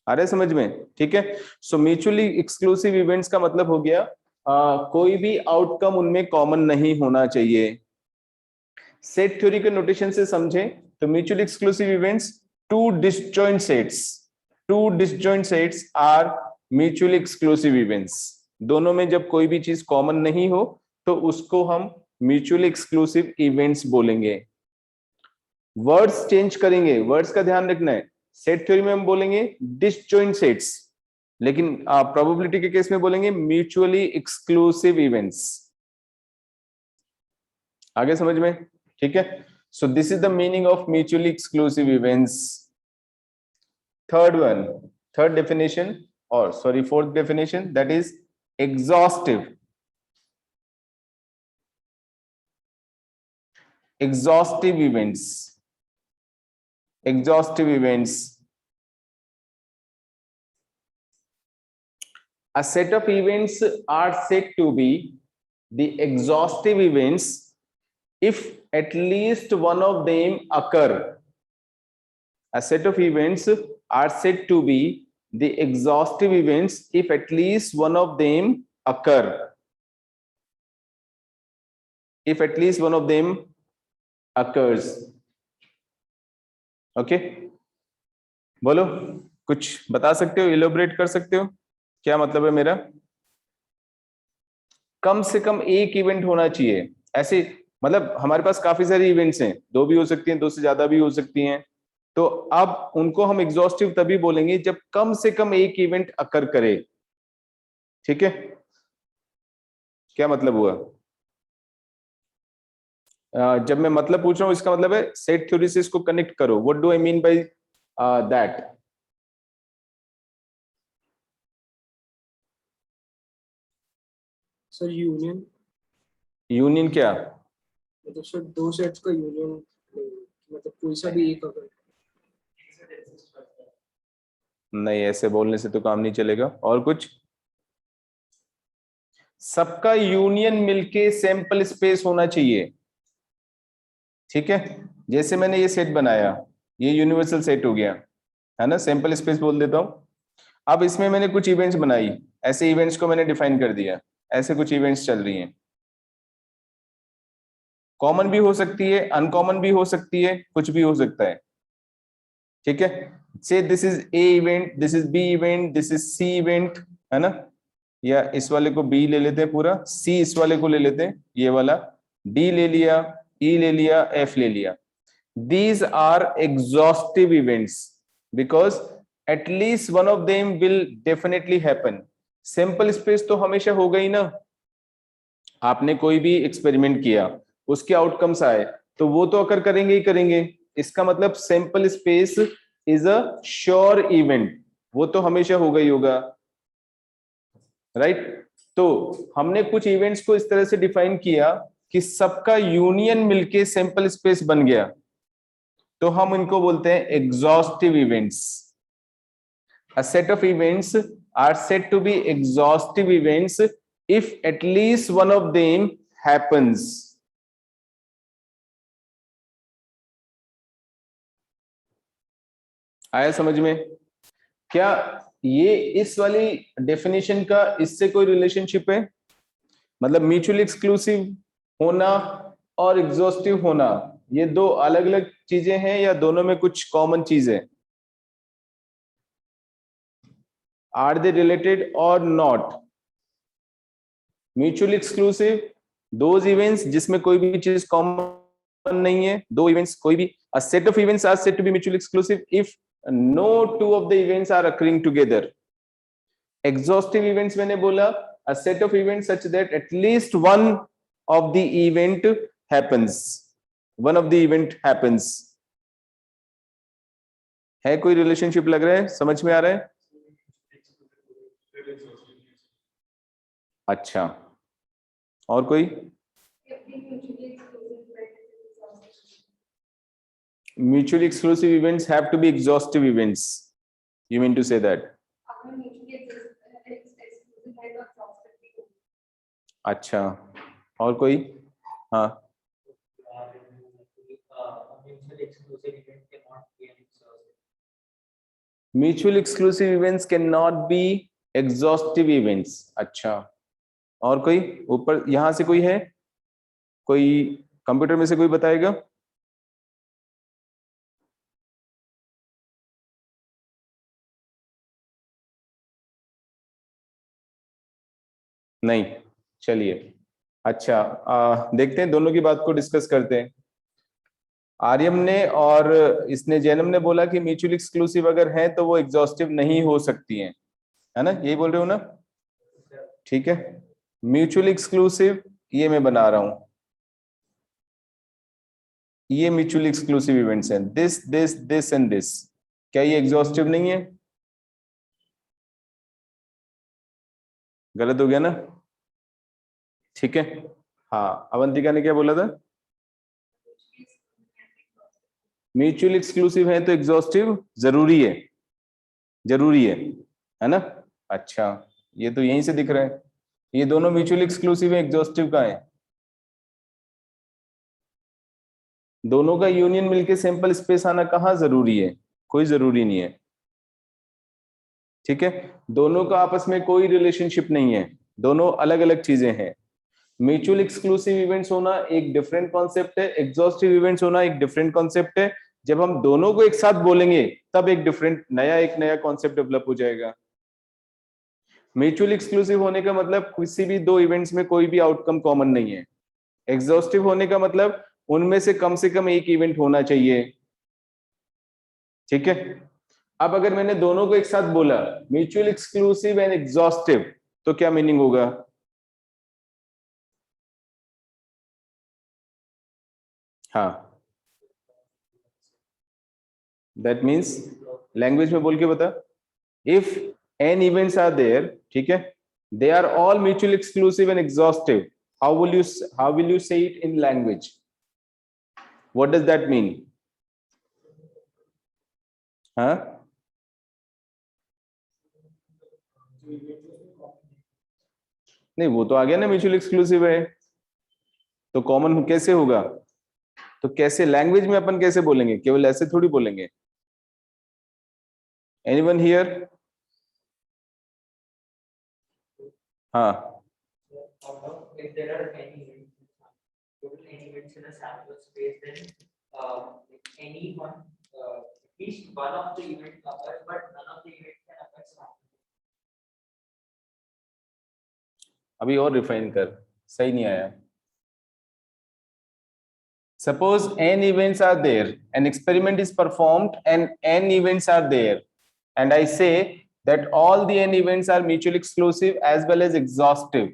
आ रहा है समझ में? ठीक है. सो म्यूचुअली एक्सक्लूसिव इवेंट्स का मतलब हो गया कोई भी आउटकम उनमें कॉमन नहीं होना चाहिए. सेट थ्योरी के नोटेशन से समझें तो mutually exclusive events to disjoint sets are mutually exclusive events. दोनों में जब कोई भी चीज कॉमन नहीं हो तो उसको हम म्यूचुअली एक्सक्लूसिव इवेंट्स बोलेंगे. वर्ड्स चेंज करेंगे, वर्ड्स का ध्यान रखना है. सेट थ्योरी में हम बोलेंगे डिसजॉइंट सेट्स, लेकिन प्रोबेबिलिटी के केस में बोलेंगे म्यूचुअली एक्सक्लूसिव इवेंट्स. आगे समझ में? ठीक है. So this is the meaning of mutually exclusive events. Third definition, और sorry fourth definition, that is exhaustive events. A set of events are said to be the exhaustive events if at least one of them occur. A set of events are said to be the exhaustive events if at least one of them occur. If at least one of them occurs. Okay? बोलो, कुछ बता सकते हो, elaborate कर सकते हो? क्या मतलब है मेरा? कम से कम एक इवेंट होना चाहिए. ऐसे मतलब हमारे पास काफी सारी इवेंट्स हैं, दो भी हो सकती हैं, दो से ज्यादा भी हो सकती हैं. तो अब उनको हम एग्जॉस्टिव तभी बोलेंगे जब कम से कम एक इवेंट अकर करे. ठीक है? क्या मतलब हुआ? जब मैं मतलब पूछ रहा हूं इसका मतलब है सेट थ्योरी से इसको कनेक्ट करो. What do I mean by that? Sir union क्या? मतलब सर दो सेट्स का यूनियन, मतलब कोई सा भी एक अगर. नहीं, ऐसे बोलने से तो काम नहीं चलेगा. और कुछ? सबका यूनियन मिलके सैंपल स्पेस होना चाहिए. ठीक है? जैसे मैंने ये सेट बनाया, ये यूनिवर्सल सेट हो गया है ना, सैंपल स्पेस बोल देता हूं. अब इसमें मैंने कुछ इवेंट्स बनाई, ऐसे इवेंट्स को मैंने डिफाइन कर दिया. ऐसे कुछ इवेंट्स चल रही हैं, कॉमन भी हो सकती है, अनकॉमन भी हो सकती है, कुछ भी हो सकता है. ठीक है? Say this is A event, this is B event, this is C event, है ना? या इस वाले को बी ले लेते हैं पूरा, सी इस वाले को ले लेते हैं, ये वाला डी ले लिया, ई ले लिया, एफ ले लिया. These are exhaustive events because at least one of them will definitely happen. Sample space तो हमेशा होगा ही ना. आपने कोई भी एक्सपेरिमेंट किया, उसके आउटकम्स आए, तो वो तो अकर करेंगे ही करेंगे. इसका मतलब sample space is a sure event, वो तो हमेशा होगा ही होगा. राइट? तो हमने कुछ इवेंट्स को इस तरह से डिफाइन किया कि सबका यूनियन मिलके सैंपल स्पेस बन गया, तो हम इनको बोलते हैं exhaustive events. A set of events are said to be exhaustive events if at least one of them happens. आया समझ में? क्या ये इस वाली डेफिनेशन का इससे कोई रिलेशनशिप है? मतलब म्यूचुअली एक्सक्लूसिव होना और एग्जॉस्टिव होना ये दो अलग अलग चीजें हैं या दोनों में कुछ कॉमन चीज है? आर दे रिलेटेड और not? Mutually exclusive those events जिसमें कोई भी चीज कॉमन नहीं है, दो इवेंट्स कोई भी, a set of events are said to be mutually exclusive if no two of the events are occurring together. Exhaustive events मैंने बोला a set of events such that at least one of the event happens. One of the event happens. है कोई relationship लग रहा है? समझ में आ रहा है? अच्छा, और कोई? Mutually exclusive events have to be exhaustive events. You mean to say that? अच्छा, और कोई? हाँ, mutually exclusive events cannot be exhaustive events. अच्छा, और कोई? ऊपर यहां से कोई है? कोई कंप्यूटर में से कोई बताएगा? नहीं, चलिए अच्छा, देखते हैं, दोनों की बात को डिस्कस करते हैं। आर्यम ने और इसने जैनम ने बोला कि म्यूचुअली एक्सक्लूसिव अगर है तो वो एग्जॉस्टिव नहीं हो सकती हैं, है ना? यही बोल रहे हो ना? ठीक है, म्यूचुअली एक्सक्लूसिव ये मैं बना रहा हूं, ये म्यूचुअली एक्सक्लूसिव इवेंट्स हैं, this this this and this. क्या ये एग्जॉस्टिव नहीं है? गलत हो गया ना? ठीक है, हाँ, अवंतिका ने क्या बोला था? म्यूचुअली एक्सक्लूसिव है तो एग्जॉस्टिव जरूरी है, जरूरी है ना? अच्छा, ये तो यहीं से दिख रहा है, ये दोनों म्यूचुअली एक्सक्लूसिव है, एग्जॉस्टिव का है। दोनों का यूनियन मिलके सैंपल स्पेस आना कहाँ जरूरी है? कोई जरूरी नहीं है, ठीक है? दोनों का आपस में कोई रिलेशनशिप नहीं है, दोनों अलग अलग चीजें हैं। म्यूचुअल एक्सक्लूसिव इवेंट्स होना एक डिफरेंट कॉन्सेप्ट है, एग्जॉस्टिव इवेंट्स होना एक डिफरेंट कॉन्सेप्ट है। जब हम दोनों को एक साथ बोलेंगे तब एक नया कॉन्सेप्ट डेवलप हो जाएगा। म्यूचुअल एक्सक्लूसिव होने का मतलब किसी भी दो इवेंट्स में कोई भी आउटकम कॉमन नहीं है। एग्जॉस्टिव होने का मतलब उनमें से कम एक इवेंट होना चाहिए, ठीक है? अब अगर मैंने दोनों को एक साथ बोला म्यूचुअल एक्सक्लूसिव एंड एग्जॉस्टिव, तो क्या मीनिंग होगा? हाँ, दैट मीन्स लैंग्वेज में बोल के बता, if n events are there, ठीक है, they are all mutually exclusive and exhaustive, how will you say it in language? What does that mean? हाँ, नहीं, वो तो आ गया ना, म्यूचुअली एक्सक्लूसिव है तो कॉमन कैसे होगा? तो कैसे लैंग्वेज में अपन कैसे बोलेंगे? केवल ऐसे थोड़ी बोलेंगे। Anyone here? हाँ, if there are any events in a sample space, then any one, at least one of the events occurs, but none of the events can occur simultaneously. अभी और रिफाइन कर, सही नहीं आया। Suppose n events are there, an experiment is performed and n events are there, and I say that all the n events are mutually exclusive as well as exhaustive.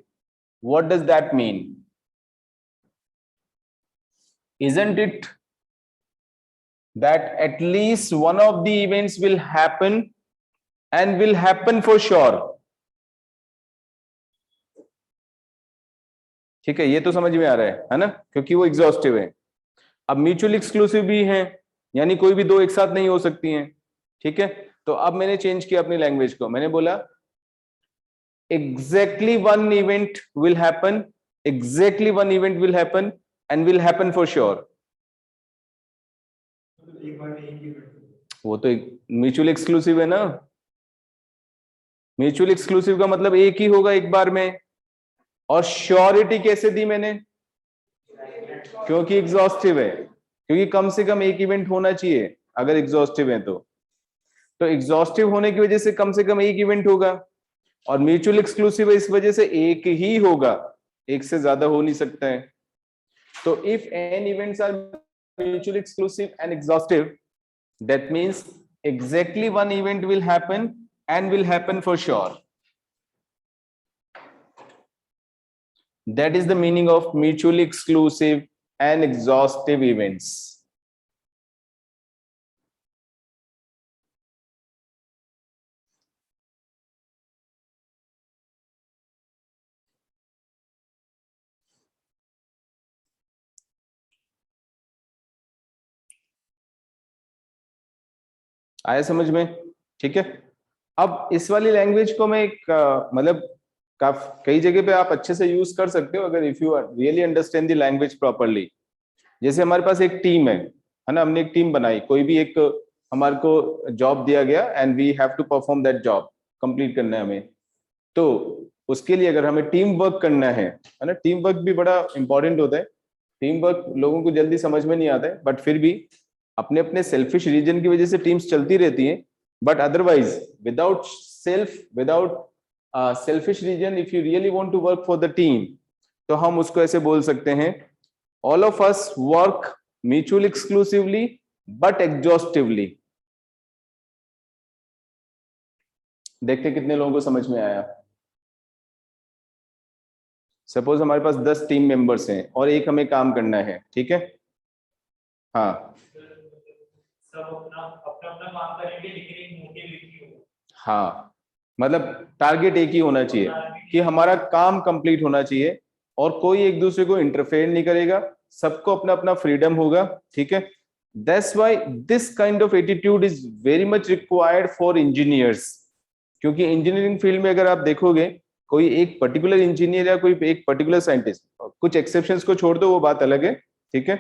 What does that mean? Isn't it that at least one of the events will happen and will happen for sure? ठीक है, ये तो समझ में आ रहा है ना? क्योंकि वो एग्जॉस्टिव है। अब म्यूचुअल एक्सक्लूसिव भी है, यानी कोई भी दो एक साथ नहीं हो सकती हैं, ठीक है? तो अब मैंने चेंज किया अपनी लैंग्वेज को, मैंने बोला exactly one event will happen, exactly one event will happen and will happen for sure. वो तो म्यूचुअल एक्सक्लूसिव है ना, म्यूचुअल एक्सक्लूसिव का मतलब एक ही होगा एक बार में। और श्योरिटी कैसे दी मैंने? क्योंकि एग्जॉस्टिव है, क्योंकि कम से कम एक इवेंट होना चाहिए अगर एग्जॉस्टिव है तो एग्जॉस्टिव होने की वजह से कम एक इवेंट होगा, और म्यूचुअल एक्सक्लूसिव है इस वजह से एक ही होगा, एक से ज्यादा हो नहीं सकता है। तो if n events are mutually exclusive and exhaustive, that means exactly one event will happen and will happen for sure. That is the meaning of mutually exclusive and exhaustive events. आया समझ में? ठीक है। अब इस वाली लैंग्वेज को मैं एक मतलब कई जगह पे आप अच्छे से यूज कर सकते हो अगर if you really understand the language properly. जैसे हमारे पास एक टीम है ना, हमने एक टीम बनाई, कोई भी एक हमारे को जॉब दिया गया and we have to perform that job, complete करना है हमें। तो उसके लिए अगर हमें टीम वर्क करना है ना, टीम वर्क भी बड़ा इंपॉर्टेंट होता है। टीम वर्क लोगों को जल्दी समझ में नहीं आता है, बट फिर भी अपने अपने सेल्फिश रीजन की वजह से टीम्स चलती रहती हैं, but otherwise without selfish reason, if you really want to work for the team, तो हम उसको ऐसे बोल सकते हैं, all of us work mutually exclusively but exhaustively. देखते कितने लोगों को समझ में आया। सपोज हमारे पास 10 टीम मेंबर्स हैं और एक हमें काम करना है, ठीक है? हाँ, सब अपना अपना काम करेंगे लेकिन एक मोटिव एक ही होगा। हाँ, मतलब टारगेट एक ही होना चाहिए कि हमारा काम कंप्लीट होना चाहिए और कोई एक दूसरे को इंटरफेयर नहीं करेगा, सबको अपना अपना फ्रीडम होगा, ठीक है? That's why this kind of attitude is very much required for engineers. क्योंकि इंजीनियरिंग फील्ड में अगर आप देखोगे, कोई एक पर्टिकुलर इंजीनियर या कोई एक पर्टिकुलर साइंटिस्ट, कुछ एक्सेप्शंस को छोड़ दो, वो बात अलग है, ठीक है?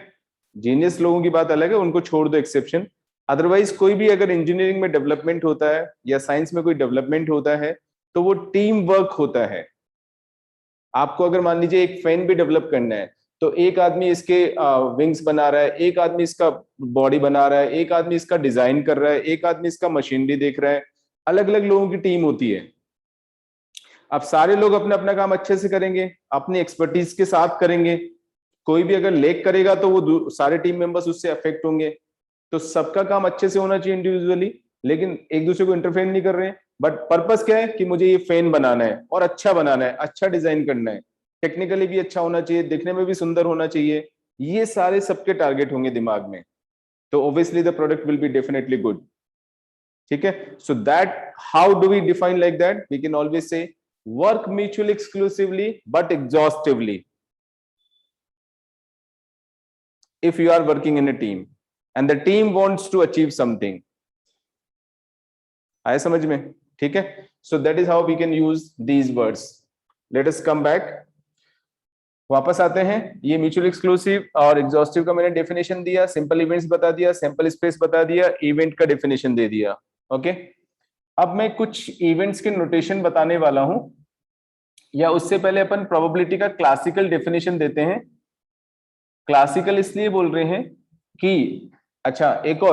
जीनियस लोगों की बात अलग है, उनको छोड़ दो एक्सेप्शन। अदरवाइज कोई भी अगर इंजीनियरिंग में डेवलपमेंट होता है या साइंस में कोई डेवलपमेंट होता है तो वो टीम वर्क होता है। आपको अगर मान लीजिए एक फैन भी डेवलप करना है, तो एक आदमी इसके विंग्स बना रहा है, एक आदमी इसका बॉडी बना रहा है, एक आदमी इसका डिजाइन कर रहा है, एक आदमी इसका मशीनरी देख रहा है, अलग अलग लोगों की टीम होती है। अब सारे लोग अपना अपना काम अच्छे से करेंगे, अपनी एक्सपर्टीज के साथ करेंगे। कोई भी अगर लेक करेगा तो वो सारे टीम मेंबर्स उससे अफेक्ट होंगे। तो सबका काम अच्छे से होना चाहिए इंडिविजुअली, लेकिन एक दूसरे को इंटरफेयर नहीं कर रहे हैं। बट पर्पस क्या है कि मुझे ये फैन बनाना है और अच्छा बनाना है, अच्छा डिजाइन करना है, टेक्निकली भी अच्छा होना चाहिए, दिखने में भी सुंदर होना चाहिए। ये सारे सबके टारगेट होंगे दिमाग में, तो obviously the product will be definitely good, ठीक है? So that how do we define like that? We can always say work mutually exclusively but exhaustively if you are working in a team and the team wants to achieve something. आया समझ में? ठीक है? So that is how we can use these words. Let us come back. वापस आते हैं। ये mutual exclusive और एग्जॉस्टिव का मैंने डेफिनेशन दिया, सिंपल इवेंट्स बता दिया, सैंपल स्पेस बता दिया, इवेंट का डेफिनेशन दे दिया। ओके, अब मैं कुछ इवेंट्स के नोटेशन बताने वाला हूं, या उससे पहले अपन प्रोबेबिलिटी का क्लासिकल डेफिनेशन देते हैं। क्लासिकल इसलिए बोल रहे हैं कि अच्छा, एक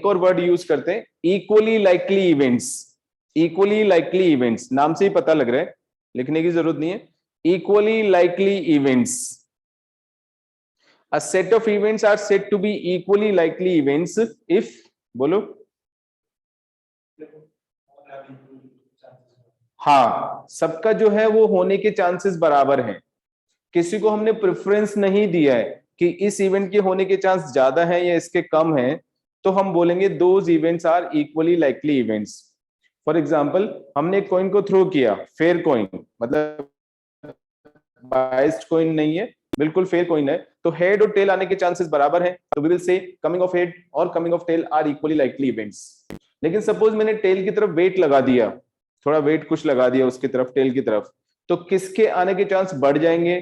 और वर्ड यूज करते हैं, equally likely events. Equally likely events नाम से ही पता लग रहा है, लिखने की जरूरत नहीं है। Equally likely events, a set of events are said to be equally likely events if, बोलो, हाँ, सबका जो है वो होने के चांसेस बराबर हैं। किसी को हमने प्रेफरेंस नहीं दिया है कि इस इवेंट के होने के चांस ज्यादा है या इसके कम है, तो हम बोलेंगे those events are equally likely events. For example, हमने एक कॉइन को थ्रो किया, फेयर कॉइन, मतलब बाइस्ड कॉइन नहीं है, बिल्कुल फेयर कॉइन है, तो हेड और टेल आने के चांसेस बराबर हैं, तो we will say coming of head और coming of tail are equally likely events. लेकिन सपोज मैंने टेल की तरफ वेट लगा दिया थोड़ा वेट कुछ लगा दिया उसकी तरफ, टेल की तरफ, तो किसके आने के चांस बढ़ जाएंगे?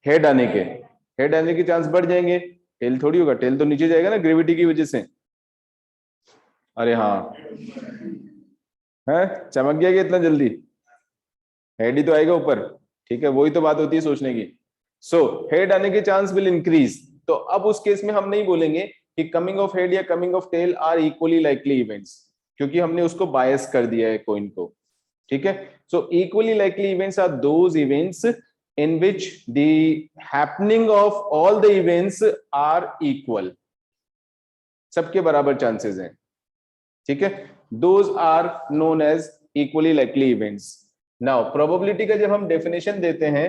हेड आने के, हेड आने के चांस बढ़ जाएंगे। टेल थोड़ी होगा, टेल तो नीचे जाएगा ना ग्रेविटी की वजह से। अरे हाँ, है चमक गया कि इतना जल्दी? हेड ही तो आएगा ऊपर। ठीक है, वही तो बात होती है सोचने की। सो हेड आने के चांस विल इंक्रीज। तो अब उस केस में हम नहीं बोलेंगे कि कमिंग ऑफ हेड या coming of tail are equally likely events, क्योंकि हमने उसको बायस कर दिया है कॉइन को। ठीक है, so equally likely events are those events in which the happening of all the events are equal, सबके बराबर चांसेस हैं। ठीक है, those are known as equally likely events. Now probability का जब हम डेफिनेशन देते हैं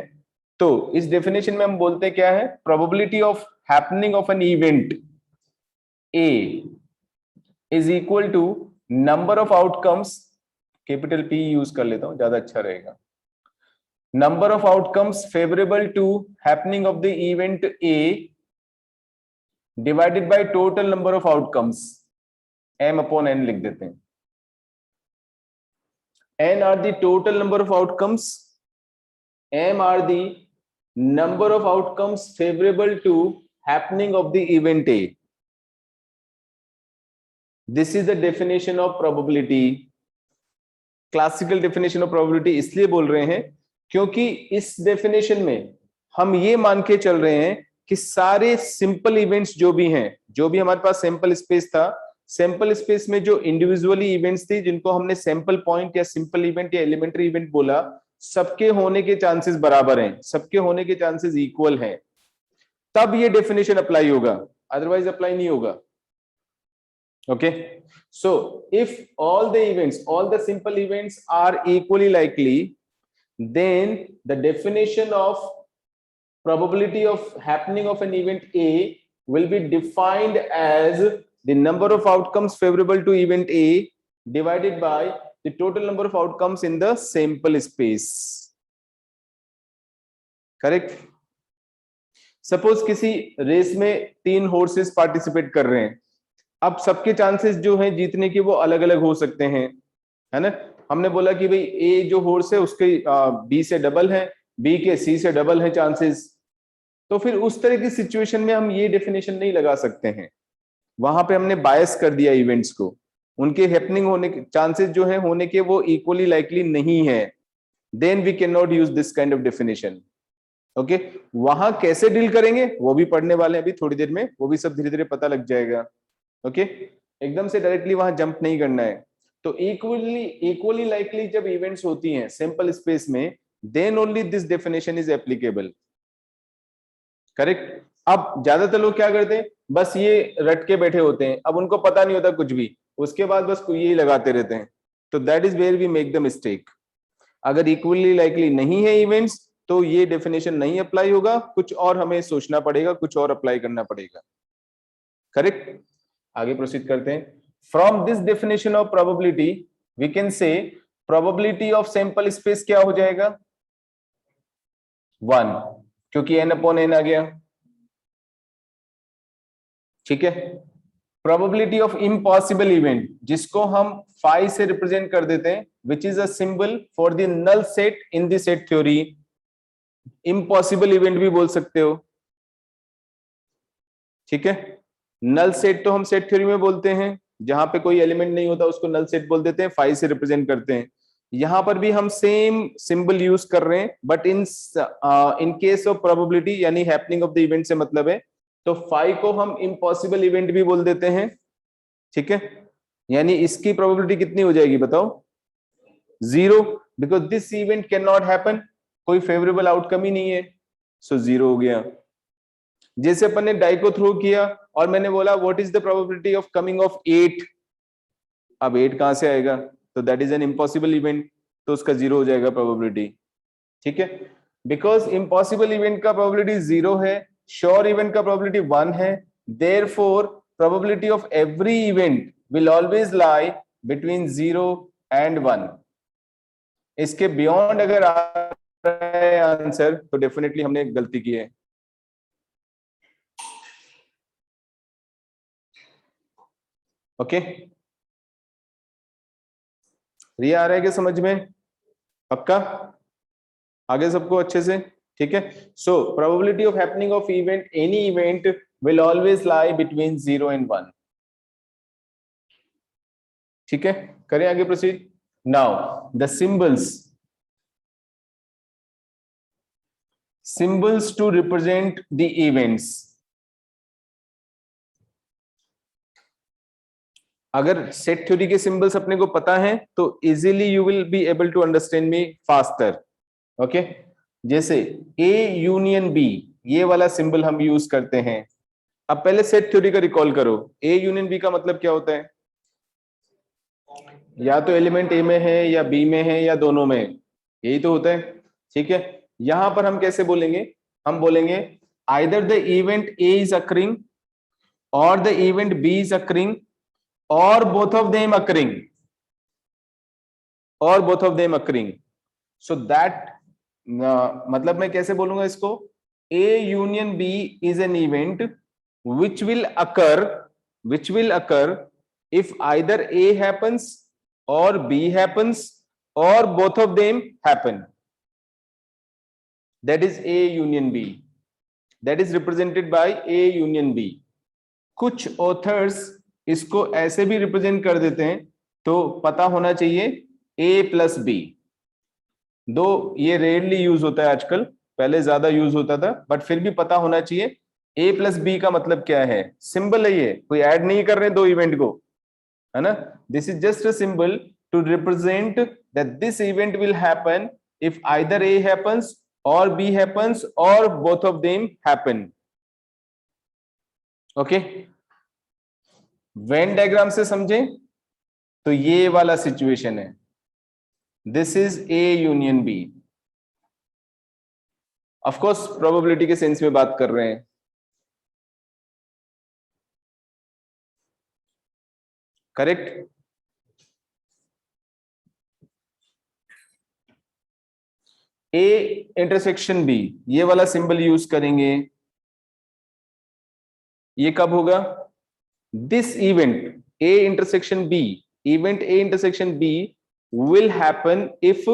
तो इस डेफिनेशन में हम बोलते हैं क्या है? probability of happening of an event A is equal to number of outcomes, capital P use कर लेता हूं ज्यादा अच्छा रहेगा, number of outcomes favorable to happening of the event A divided by total number of outcomes, m upon n लिख देते हैं। n are the total number of outcomes, m are the number of outcomes favorable to happening of the event A. This is the definition of probability. Classical definition of probability इसलिए बोल रहे हैं क्योंकि इस definition में हम ये मान के चल रहे हैं कि सारे सिंपल इवेंट्स जो भी हैं, जो भी हमारे पास सैंपल स्पेस था, सैंपल स्पेस में जो इंडिविजुअली इवेंट्स थी जिनको हमने सैंपल पॉइंट या सिंपल इवेंट या एलिमेंट्री इवेंट बोला, सबके होने के चांसेस बराबर हैं, सबके होने के चांसेस इक्वल हैं, तब ये डेफिनेशन अप्लाई होगा, अदरवाइज अप्लाई नहीं होगा। Okay, so if all the events, all the simple events are equally likely, then the definition of probability of happening of an event A will be defined as the number of outcomes favorable to event A divided by the total number of outcomes in the sample space. Correct? Suppose किसी race में 3 horses participate कर रहे हैं, अब सबके chances जो हैं जीतने के वो अलग अलग हो सकते हैं, है ना? हमने बोला कि भाई ए जो हॉर्स है उसके बी से डबल है, बी के सी से डबल है चांसेस, तो फिर उस तरह की सिचुएशन में हम ये डेफिनेशन नहीं लगा सकते हैं, वहां पे हमने बायस कर दिया इवेंट्स को, उनके हैपनिंग होने के चांसेस जो है होने के वो इक्वली लाइकली नहीं है, then we can not use this kind of definition. Okay, वहां कैसे डील करेंगे वो भी पढ़ने वाले हैं अभी थोड़ी देर में, वो भी सब धीरे धीरे पता लग जाएगा। ओके, एकदम से डायरेक्टली वहां जंप नहीं करना है। तो इक्वली लाइकली जब इवेंट्स होती हैं सैंपल स्पेस में, then only this definition is applicable. Correct? अब ज्यादातर लोग क्या करते हैं, बस ये रट के बैठे होते हैं, अब उनको पता नहीं होता कुछ भी, उसके बाद बस यही लगाते रहते हैं, तो that is where we make the mistake. अगर इक्वली लाइकली नहीं है इवेंट्स तो ये डेफिनेशन नहीं अप्लाई होगा, कुछ और हमें सोचना पड़ेगा, कुछ और अप्लाई करना पड़ेगा। करेक्ट? आगे प्रोसीड करते हैं। From this definition of probability we can say probability of sample space क्या हो जाएगा? 1, क्योंकि n अपॉन n आ गया। ठीक है, प्रोबेबिलिटी ऑफ इम्पॉसिबल इवेंट जिसको हम फाई से रिप्रेजेंट कर देते हैं, which is a symbol for the null set in the set theory. Impossible event भी बोल सकते हो। ठीक है, नल सेट तो हम सेट थ्योरी में बोलते हैं, जहां पे कोई एलिमेंट नहीं होता उसको नल सेट बोल देते हैं, फाई से रिप्रेजेंट करते हैं। यहां पर भी हम सेम सिंबल यूज कर रहे हैं, but in case of probability यानी हैपनिंग ऑफ द इवेंट से मतलब है, तो फाई को हम इम्पॉसिबल इवेंट भी बोल देते हैं। ठीक है, यानी इसकी प्रोबेबिलिटी कितनी हो जाएगी बताओ? 0, because this event can not happen, कोई फेवरेबल आउटकम ही नहीं है, सो 0 हो गया। जैसे अपन ने डाई को थ्रो किया और मैंने बोला what is the probability of coming of 8, अब 8 कहां से आएगा? तो that is an impossible event, तो उसका 0 हो जाएगा प्रोबेबिलिटी। ठीक है, बिकॉज इम्पॉसिबल इवेंट का प्रोबेबिलिटी 0 है, श्योर इवेंट का प्रोबेबिलिटी 1 है, therefore probability of every event will always lie between 0 and 1। इसके बियॉन्ड अगर आ रहा है आंसर तो डेफिनेटली हमने एक गलती की है। ओके, रिया आ रहा है क्या समझ में? पक्का आगे सबको अच्छे से? ठीक है. So probability of happening of event, any event will always lie between 0 and 1. ठीक है, करें आगे proceed. Now the symbols to represent the events. अगर सेट थ्योरी के सिंबल्स अपने को पता है तो easily you will be able to understand me faster. Okay, जैसे A यूनियन B, ये वाला सिंबल हम यूज करते हैं. अब पहले सेट थ्योरी का रिकॉल करो. A यूनियन B का मतलब क्या होता है? या तो एलिमेंट A में है या B में है या दोनों में, यही तो होता है. ठीक है, यहां पर हम कैसे बोलेंगे? हम बोलेंगे either the event A is occurring or the event B is occurring or both of them occurring, or both of them occurring. So that मतलब मैं कैसे बोलूंगा इसको? A union B is an event which will occur if either A happens or B happens or both of them happen. That is A union B. That is represented by A union B. कुछ authors इसको ऐसे भी represent कर देते हैं, तो पता होना चाहिए A प्लस B. दो ये रेयरली यूज होता है आजकल, पहले ज्यादा यूज होता था, बट फिर भी पता होना चाहिए A प्लस B का मतलब क्या है. सिंबल है ये, कोई ऐड नहीं कर रहे दो इवेंट को, है ना. This is just a symbol to represent that this event will happen if either A happens or B happens or both of them happen. Okay, Venn diagram से समझें तो ये वाला सिचुएशन है. This is A union B. Of course probability के sense में बात कर रहे हैं. करेक्ट. A इंटरसेक्शन B, ये वाला सिंबल यूज करेंगे. ये कब होगा? This event A intersection B, event A intersection B will happen if,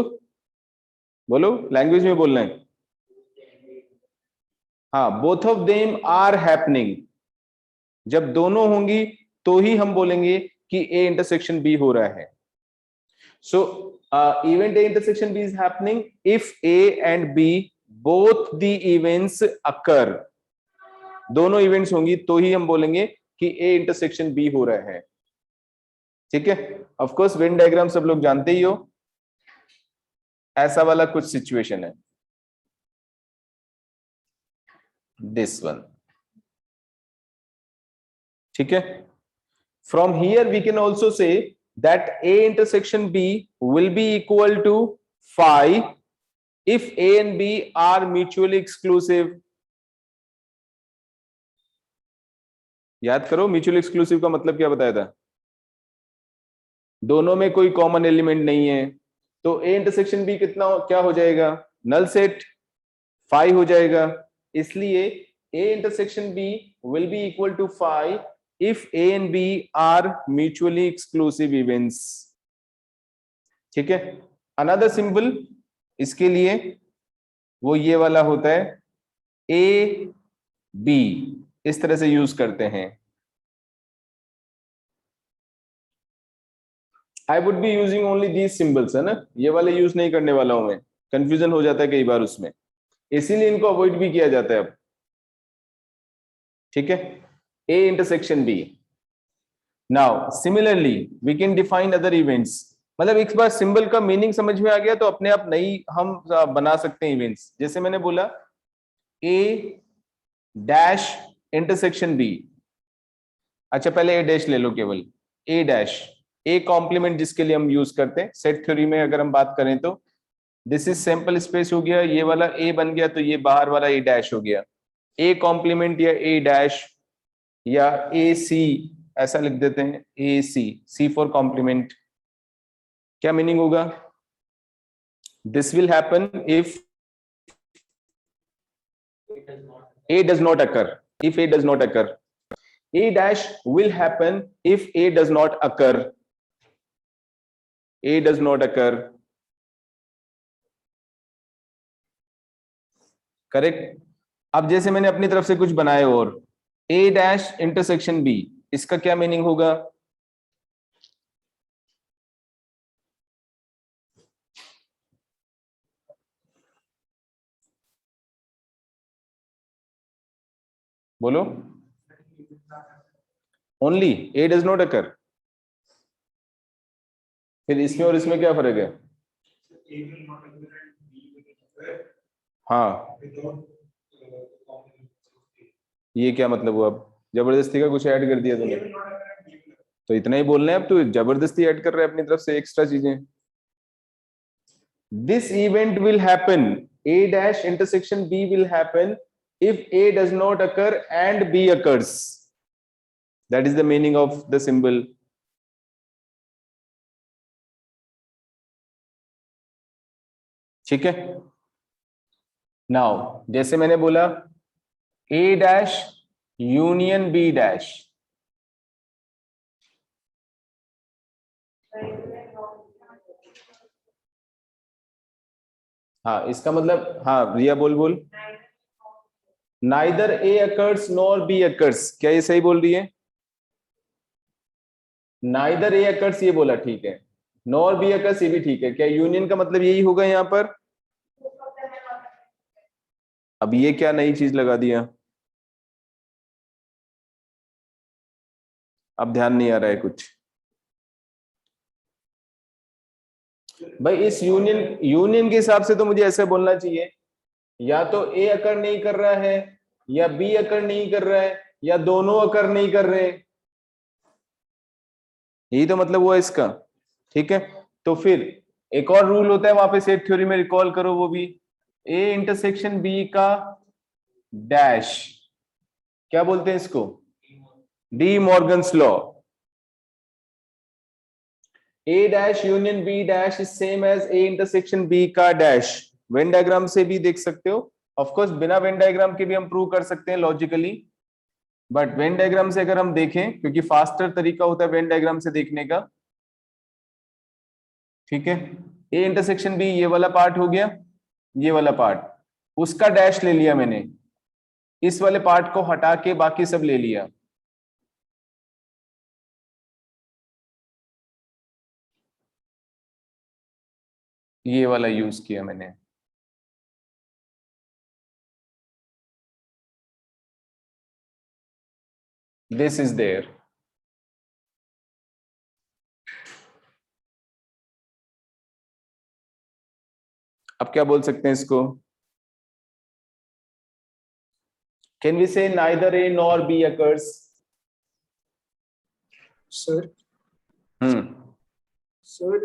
बोलो लैंग्वेज में बोलना है. हाँ, both of them are happening. जब दोनों होंगी तो ही हम बोलेंगे कि A इंटरसेक्शन B हो रहा है. सो event A intersection B is happening if A and B both the events occur. दोनों इवेंट्स होंगी तो ही हम बोलेंगे कि A इंटरसेक्शन B हो रहा है. ठीक है, ऑफ कोर्स वेन डायग्राम सब लोग जानते ही हो. ऐसा वाला कुछ सिचुएशन है, दिस वन. ठीक है, from here we can also say that A intersection B will be equal to phi if A and B are mutually exclusive. याद करो, म्यूचुअली एक्सक्लूसिव का मतलब क्या बताया था? दोनों में कोई कॉमन एलिमेंट नहीं है, तो A इंटरसेक्शन B कितना क्या हो जाएगा? नल सेट, phi हो जाएगा. इसलिए A intersection B will be equal to phi if A and B are mutually exclusive events. ठीक है, अनदर सिंबल इसके लिए वो ये वाला होता है A B, इस तरह से यूज करते हैं. I would be using only these symbols, है ना, ये वाले यूज नहीं करने वाला हूं मैं. कंफ्यूजन हो जाता है कई बार उसमें, इसीलिए इनको अवॉइड भी किया जाता है अब. ठीक है, A intersection B. Now similarly we can define other events. मतलब एक बार सिंबल का मीनिंग समझ में आ गया तो अपने आप नई हम बना सकते हैं इवेंट्स. जैसे मैंने बोला A डैश इंटरसेक्शन B. अच्छा पहले A डैश ले लो, केवल A डैश. A कॉम्प्लीमेंट जिसके लिए हम यूज करते हैं सेट थ्योरी में अगर हम बात करें तो दिस इज सैंपल स्पेस हो गया, ये वाला A बन गया, तो ये बाहर वाला A डैश हो गया. A कॉम्प्लीमेंट या A डैश या AC ऐसा लिख देते हैं, AC, C फॉर कॉम्प्लीमेंट. क्या मीनिंग होगा? This will happen if A does not occur. If A does not occur, A dash will happen if A does not occur. A does not occur. Correct. अब जैसे मैंने अपनी तरफ से कुछ बनाए और A डैश इंटरसेक्शन B, इसका क्या मीनिंग होगा? बोलो. Only A does not occur. फिर इसमें और इसमें क्या फर्क है? हाँ, ये क्या मतलब हुआ? अब जबरदस्ती का कुछ ऐड कर दिया तूने, तो इतना ही बोलना है. अब तू जबरदस्ती ऐड कर रहा है अपनी तरफ से एक्स्ट्रा चीजें. This event will happen, A dash intersection B will happen if A does not occur and B occurs. That is the meaning of the symbol. ठीक है. नाउ जैसे मैंने बोला A dash union B dash, हाँ इसका मतलब, हाँ रिया बोल बोल. Neither A occurs nor B occurs, क्या ये सही बोल रही है? नाइदर A occurs ये बोला, ठीक है. नॉर B occurs ये भी ठीक है. क्या यूनियन का मतलब यही होगा यहां पर? अब ये क्या नई चीज लगा दिया? अब ध्यान नहीं आ रहा है कुछ. भाई इस यूनियन के हिसाब से तो मुझे ऐसे बोलना चाहिए, या तो A अकर नहीं कर रहा है, या B अकर नहीं कर रहा है, या दोनों अकर नहीं कर रहे. यही तो मतलब हुआ इसका. ठीक है. तो फिर एक और रूल होता है वहां पे सेट थ्योरी में, रिकॉल करो वो भी. A इंटरसेक्शन B का डैश, क्या बोलते हैं इसको? De Morgan's law. A dash union B dash is same as A intersection B का डैश. वेन डायग्राम से भी देख सकते हो. ऑफ कोर्स बिना वेन डायग्राम के भी हम प्रूव कर सकते हैं लॉजिकली, बट वेन डायग्राम से अगर हम देखें, क्योंकि फास्टर तरीका होता है वेन डायग्राम से देखने का. ठीक है. A इंटरसेक्शन B ये वाला पार्ट हो गया, ये वाला पार्ट, उसका डैश ले लिया मैंने, इस वाले पार्ट को हटा के बाकी सब ले लिया. ये वाला यूज किया मैंने. This is there. अब क्या बोल सकते हैं इसको? Can we say neither A nor B occurs? Sir, hmm. sir,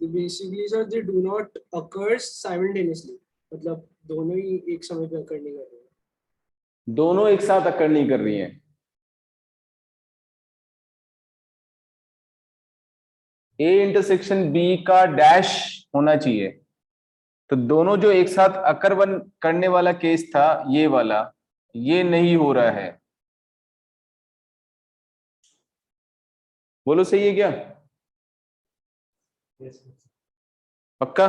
they basically sir they do not occur simultaneously. मतलब दोनों ही एक समय पे occur नहीं कर रहे हैं. दोनों एक साथ अकर नहीं कर रही हैं. A इंटरसेक्शन B का डैश होना चाहिए. तो दोनों जो एक साथ अकर वन करने वाला केस था, ये वाला, ये नहीं हो रहा है. बोलो सही है क्या? पक्का?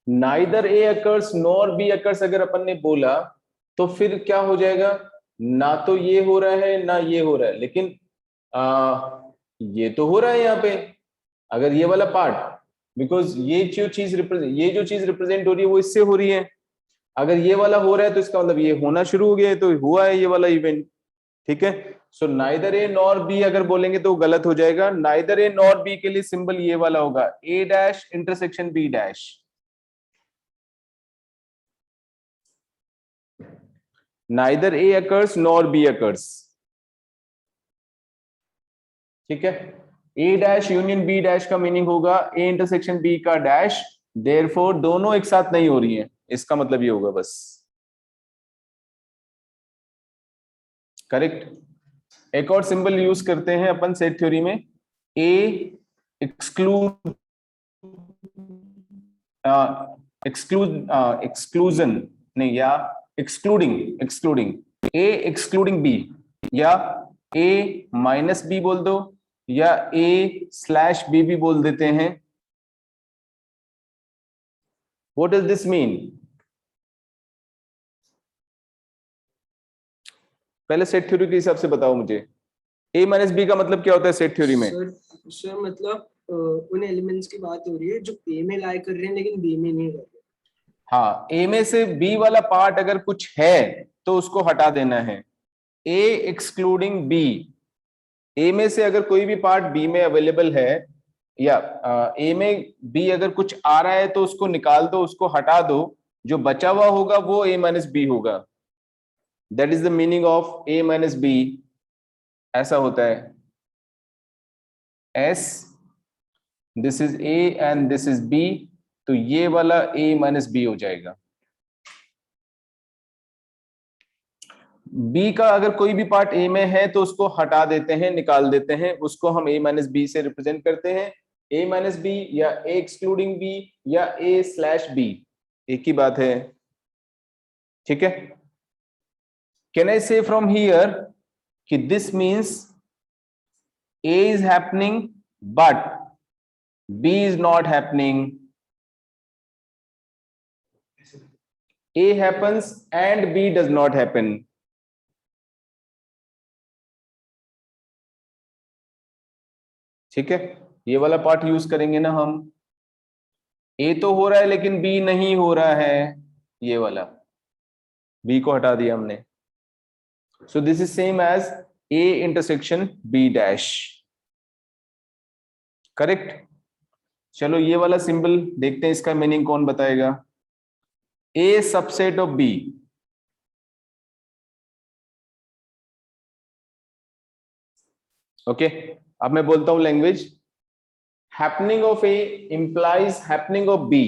Neither A occurs nor B occurs अगर अपन ने बोला, तो फिर क्या हो जाएगा? ना तो ये हो रहा है ना ये हो रहा है, लेकिन ये तो हो रहा है यहाँ पे. अगर ये वाला पार्ट, बिकॉज ये जो चीज रिप्रेजेंट हो रही है वो इससे हो रही है. अगर ये वाला हो रहा है तो इसका मतलब ये होना शुरू हो गया है, तो हुआ है ये वाला इवेंट. ठीक है. So neither A nor B अगर बोलेंगे तो गलत हो जाएगा. नाइदर A नॉर B के लिए सिंबल ये वाला होगा, A dash intersection B dash. Neither A occurs nor B occurs. ठीक है. A dash union B dash का मीनिंग होगा A इंटरसेक्शन B का डैश. देयरफॉर दोनों एक साथ नहीं हो रही हैं, इसका मतलब ये होगा बस. करेक्ट. एक और सिंबल यूज करते हैं अपन सेट थ्योरी में, A एक्सक्लूजन नहीं, या एक्सक्लूडिंग A एक्सक्लूडिंग B, या ए माइनस बी बोल दो या ए स्लैश बी भी बोल देते हैं. What does this mean? पहले सेट थ्योरी के हिसाब से बताओ मुझे, ए माइनस बी का मतलब क्या होता है सेट थ्योरी में? सर मतलब उन एलिमेंट्स की बात हो रही है जो ए में लाई कर रहे हैं लेकिन बी में नहीं कर रहे. हाँ, ए में से बी वाला पार्ट अगर कुछ है तो उसको हटा देना है. ए एक्सक्लूडिंग बी, ए में से अगर कोई भी पार्ट बी में अवेलेबल है या ए में बी अगर कुछ आ रहा है तो उसको निकाल दो, उसको हटा दो. जो बचा हुआ होगा वो ए माइनस बी होगा. That is the meaning of A minus B. ऐसा होता है. Yes, this is A and this is B, तो ये वाला ए माइनस बी हो जाएगा. बी का अगर कोई भी पार्ट ए में है तो उसको हटा देते हैं, निकाल देते हैं, उसको हम ए माइनस बी से रिप्रेजेंट करते हैं. ए माइनस बी या ए एक्सक्लूडिंग बी या ए स्लैश बी, एक ही बात है. ठीक है. Can I say from here कि this means A is happening but B is not happening. A happens and B does not happen. ठीक है, ये वाला पार्ट यूज करेंगे ना हम. ए तो हो रहा है लेकिन बी नहीं हो रहा है, ये वाला बी को हटा दिया हमने. So this is same as A intersection B dash. Correct. चलो ये वाला सिंबल देखते हैं, इसका मीनिंग कौन बताएगा? A subset of B. Okay, अब मैं बोलता हूं language. Happening of A implies happening of B.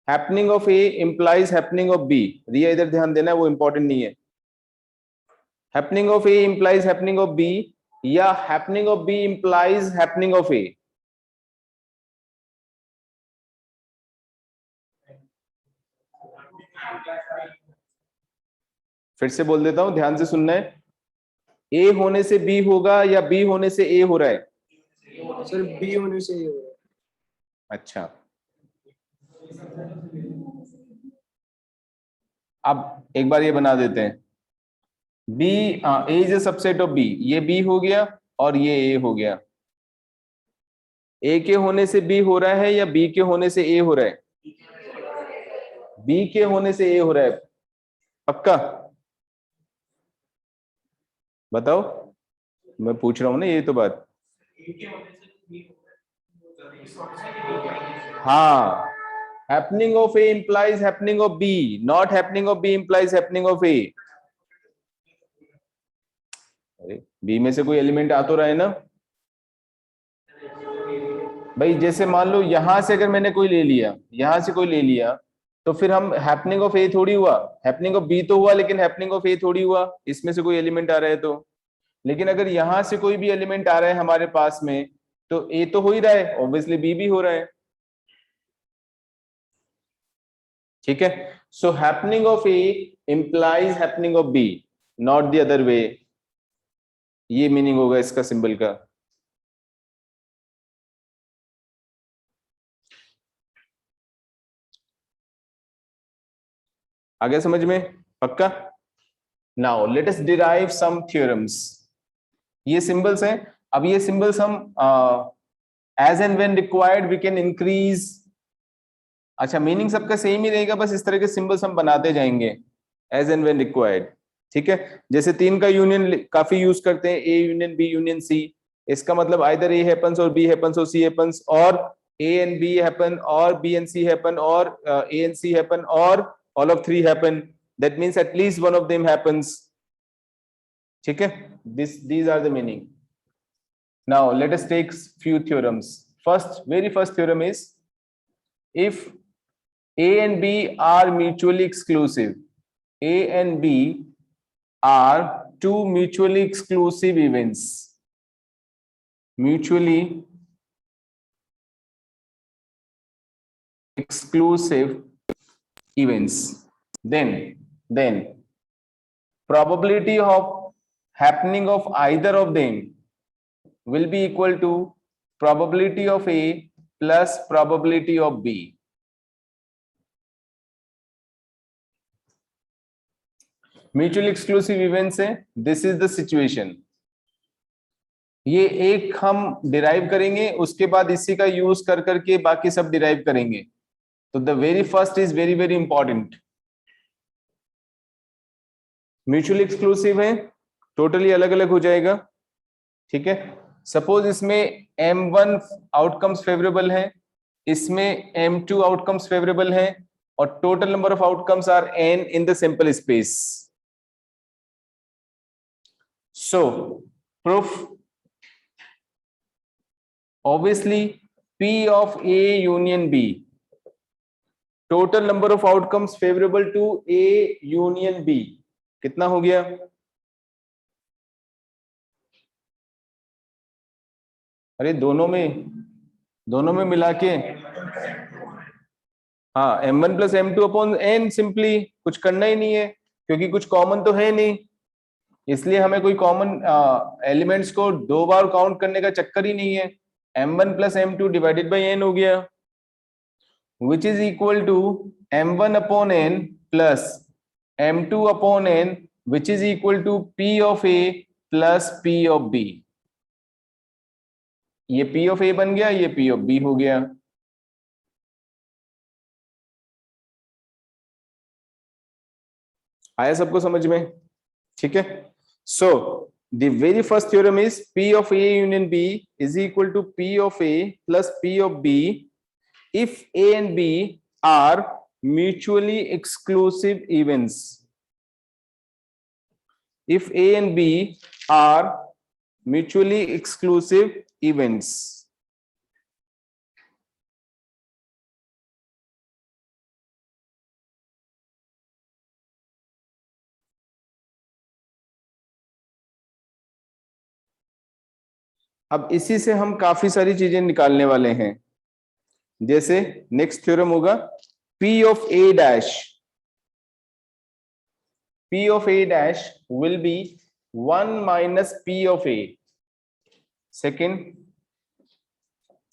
Happening of A implies happening of B. Riya इधर ध्यान देना, वो इंपॉर्टेंट नहीं है. Happening of A implies happening of B या happening of B implies happening of A. फिर से बोल देता हूं, ध्यान से सुनना है. ए होने से बी होगा या बी होने से ए हो रहा है? सर बी होने से ये हो रहा है. अच्छा, अब एक बार ये बना देते हैं. B, A is a subset of B. ये बी हो गया और ये ए हो गया. ए के होने से बी हो रहा है या बी के होने से ए हो रहा है? बी के होने से ए हो रहा है. पक्का बताओ, मैं पूछ रहा हूं ना, ये तो बात. हाँ, happening of A implies happening of B, not happening of B implies happening of A. अरे बी में से कोई एलिमेंट आ तो रहा है ना भाई. जैसे मान लो यहां से अगर मैंने कोई ले लिया, यहां से कोई ले लिया, तो फिर हम हैपनिंग ऑफ ए थोड़ी हुआ. हैपनिंग ऑफ बी तो हुआ लेकिन हैपनिंग ऑफ ए थोड़ी हुआ, इसमें से कोई एलिमेंट आ रहा है तो. लेकिन अगर यहां से कोई भी एलिमेंट आ रहा है हमारे पास में, तो ए तो हो ही रहा है, ऑब्वियसली बी भी हो रहा है. ठीक है. So happening of A implies happening of B, not the other way. ये मीनिंग होगा इसका सिंबल का. आ गया समझ में? पक्का. Now let us derive some theorems. ये सिंबल्स हैं. अब ये सिंबल्स हम as and when required we can increase. अच्छा, मीनिंग सबका सेम ही रहेगा, बस इस तरह के सिंबल्स हम बनाते जाएंगे एज एंड व्हेन रिक्वायर्ड. ठीक है. जैसे 3 का यूनियन काफी यूज करते हैं, A union B union C. इसका मतलब आइदर ए हैपेंस और बी हैपेंस और सी हैपेंस, और ए एंड बी हैपन, और बी एंड सी हैपन, और ए एंड सी हैपन, और all of 3 happen. That means at least one of them happens. ठीक है. These are the meaning. Now let us take few theorems. Very first theorem is, if A and B are mutually exclusive, A and B are two mutually exclusive events. Mutually exclusive events, then probability of happening of either of them will be equal to probability of A plus probability of B. Mutual exclusive events है, this is the situation. ये एक हम derive करेंगे, उसके बाद इसी का use कर करके बाकी सब डिराइव करेंगे. तो the very first is very very important. Mutually exclusive है, टोटली अलग अलग हो जाएगा. ठीक है, सपोज इसमें M1 आउटकम्स फेवरेबल है, इसमें M2 आउटकम्स फेवरेबल है, और total number of outcomes are n in the sample space. So proof, obviously P of A union B, total number of outcomes favorable to A union B कितना हो गया? अरे दोनों में मिला के, हाँ, M1 plus M2 upon N, simply कुछ करना ही नहीं है क्योंकि कुछ कॉमन तो है नहीं, इसलिए हमें कोई कॉमन एलिमेंट्स को दो बार काउंट करने का चक्कर ही नहीं है. M1 plus M2 divided by N हो गया, which is equal to M1 upon N plus M2 upon N, which is equal to P of A plus P of B. ये P ऑफ A बन गया, ये P of B हो गया. आया सबको समझ में? ठीक है. सो the very first theorem is P of A union B is equal to P of A plus P of B if A and B are mutually exclusive events. If A and B are mutually exclusive events. अब इसी से हम काफी सारी चीजें निकालने वाले हैं. जैसे नेक्स्ट थ्योरम होगा P of A dash. P of A dash will be 1 minus P of A. Second,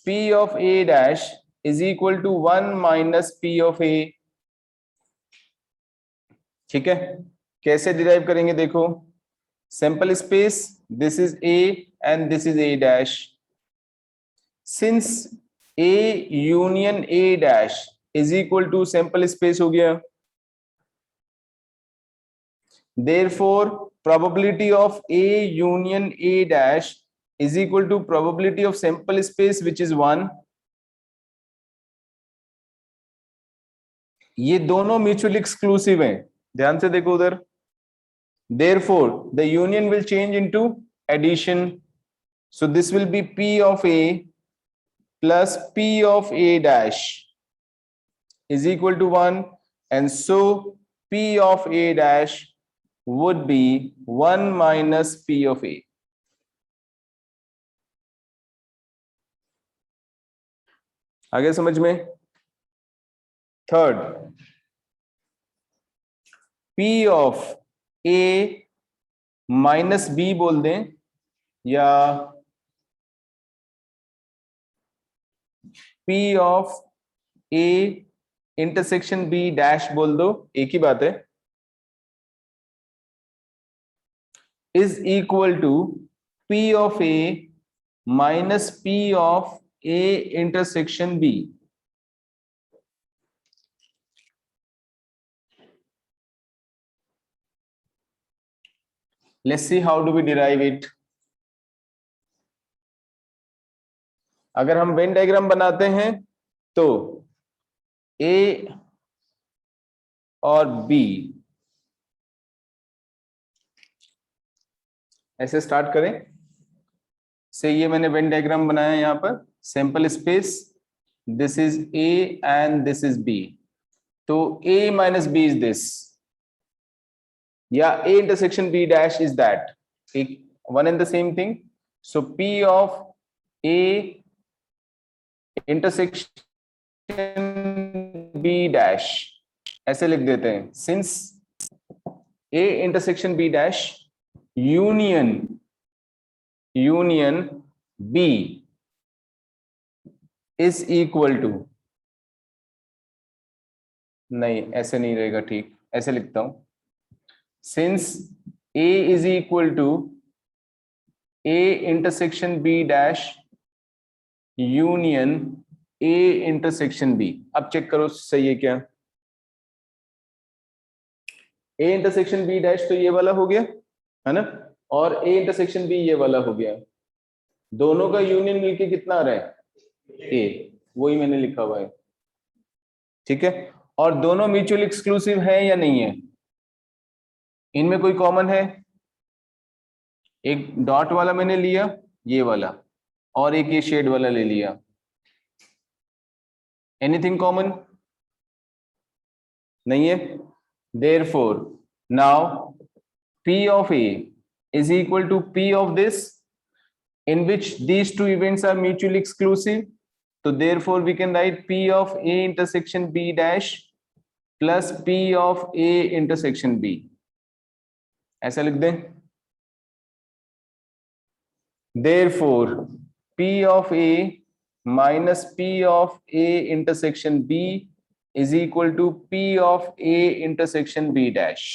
P of A dash is equal to 1 minus P of A. ठीक है, कैसे डिराइव करेंगे देखो. Sample space, this is A and this is A dash. Since A union A dash is equal to sample space हो गया, therefore probability of A union A dash is equal to probability of sample space which is 1. ये दोनों mutually exclusive हैं, ध्यान से देखो उधर. Therefore the union will change into addition. So this will be P of A plus P of A dash is equal to 1, and so P of A dash would be 1 minus P of A. आगे समझ में? Third, P of A minus B बोल दें, या P of A intersection B dash बोल दो, एक ही बात है, is equal to P of A minus P of A intersection B. Let's see how do we derive it. अगर हम वेन डायग्राम बनाते हैं तो A और B ऐसे स्टार्ट करें. से ये मैंने वेन डायग्राम बनाया है, यहाँ पर sample space, this is A and this is B. तो A minus B is this, या A intersection B dash is that, one and the same thing. So P of A intersection B dash ऐसे लिख देते हैं. Since A intersection B dash union B is equal to, नहीं ऐसे नहीं रहेगा, ठीक ऐसे लिखता हूं, since A is equal to A intersection B dash union A intersection B. अब चेक करो सही है क्या, ए इंटरसेक्शन बी डैश तो ये वाला हो गया है ना, और ए इंटरसेक्शन बी ये वाला हो गया, दोनों का यूनियन मिलके कितना आ रहा है ए, वही मैंने लिखा हुआ है, ठीक है। और दोनों म्यूचुअल एक्सक्लूसिव है या नहीं है, इनमें कोई कॉमन है, एक डॉट वाला मैंने लिया ये वाला, और एक ये शेड वाला ले लिया, एनीथिंग कॉमन नहीं है। Therefore now P of A is equal to P of this, in which these two events are mutually exclusive. So therefore we can write P of A intersection B dash plus P of A intersection B. ऐसा लिख दें, therefore P of A minus P of A intersection B is equal to P of A intersection B dash.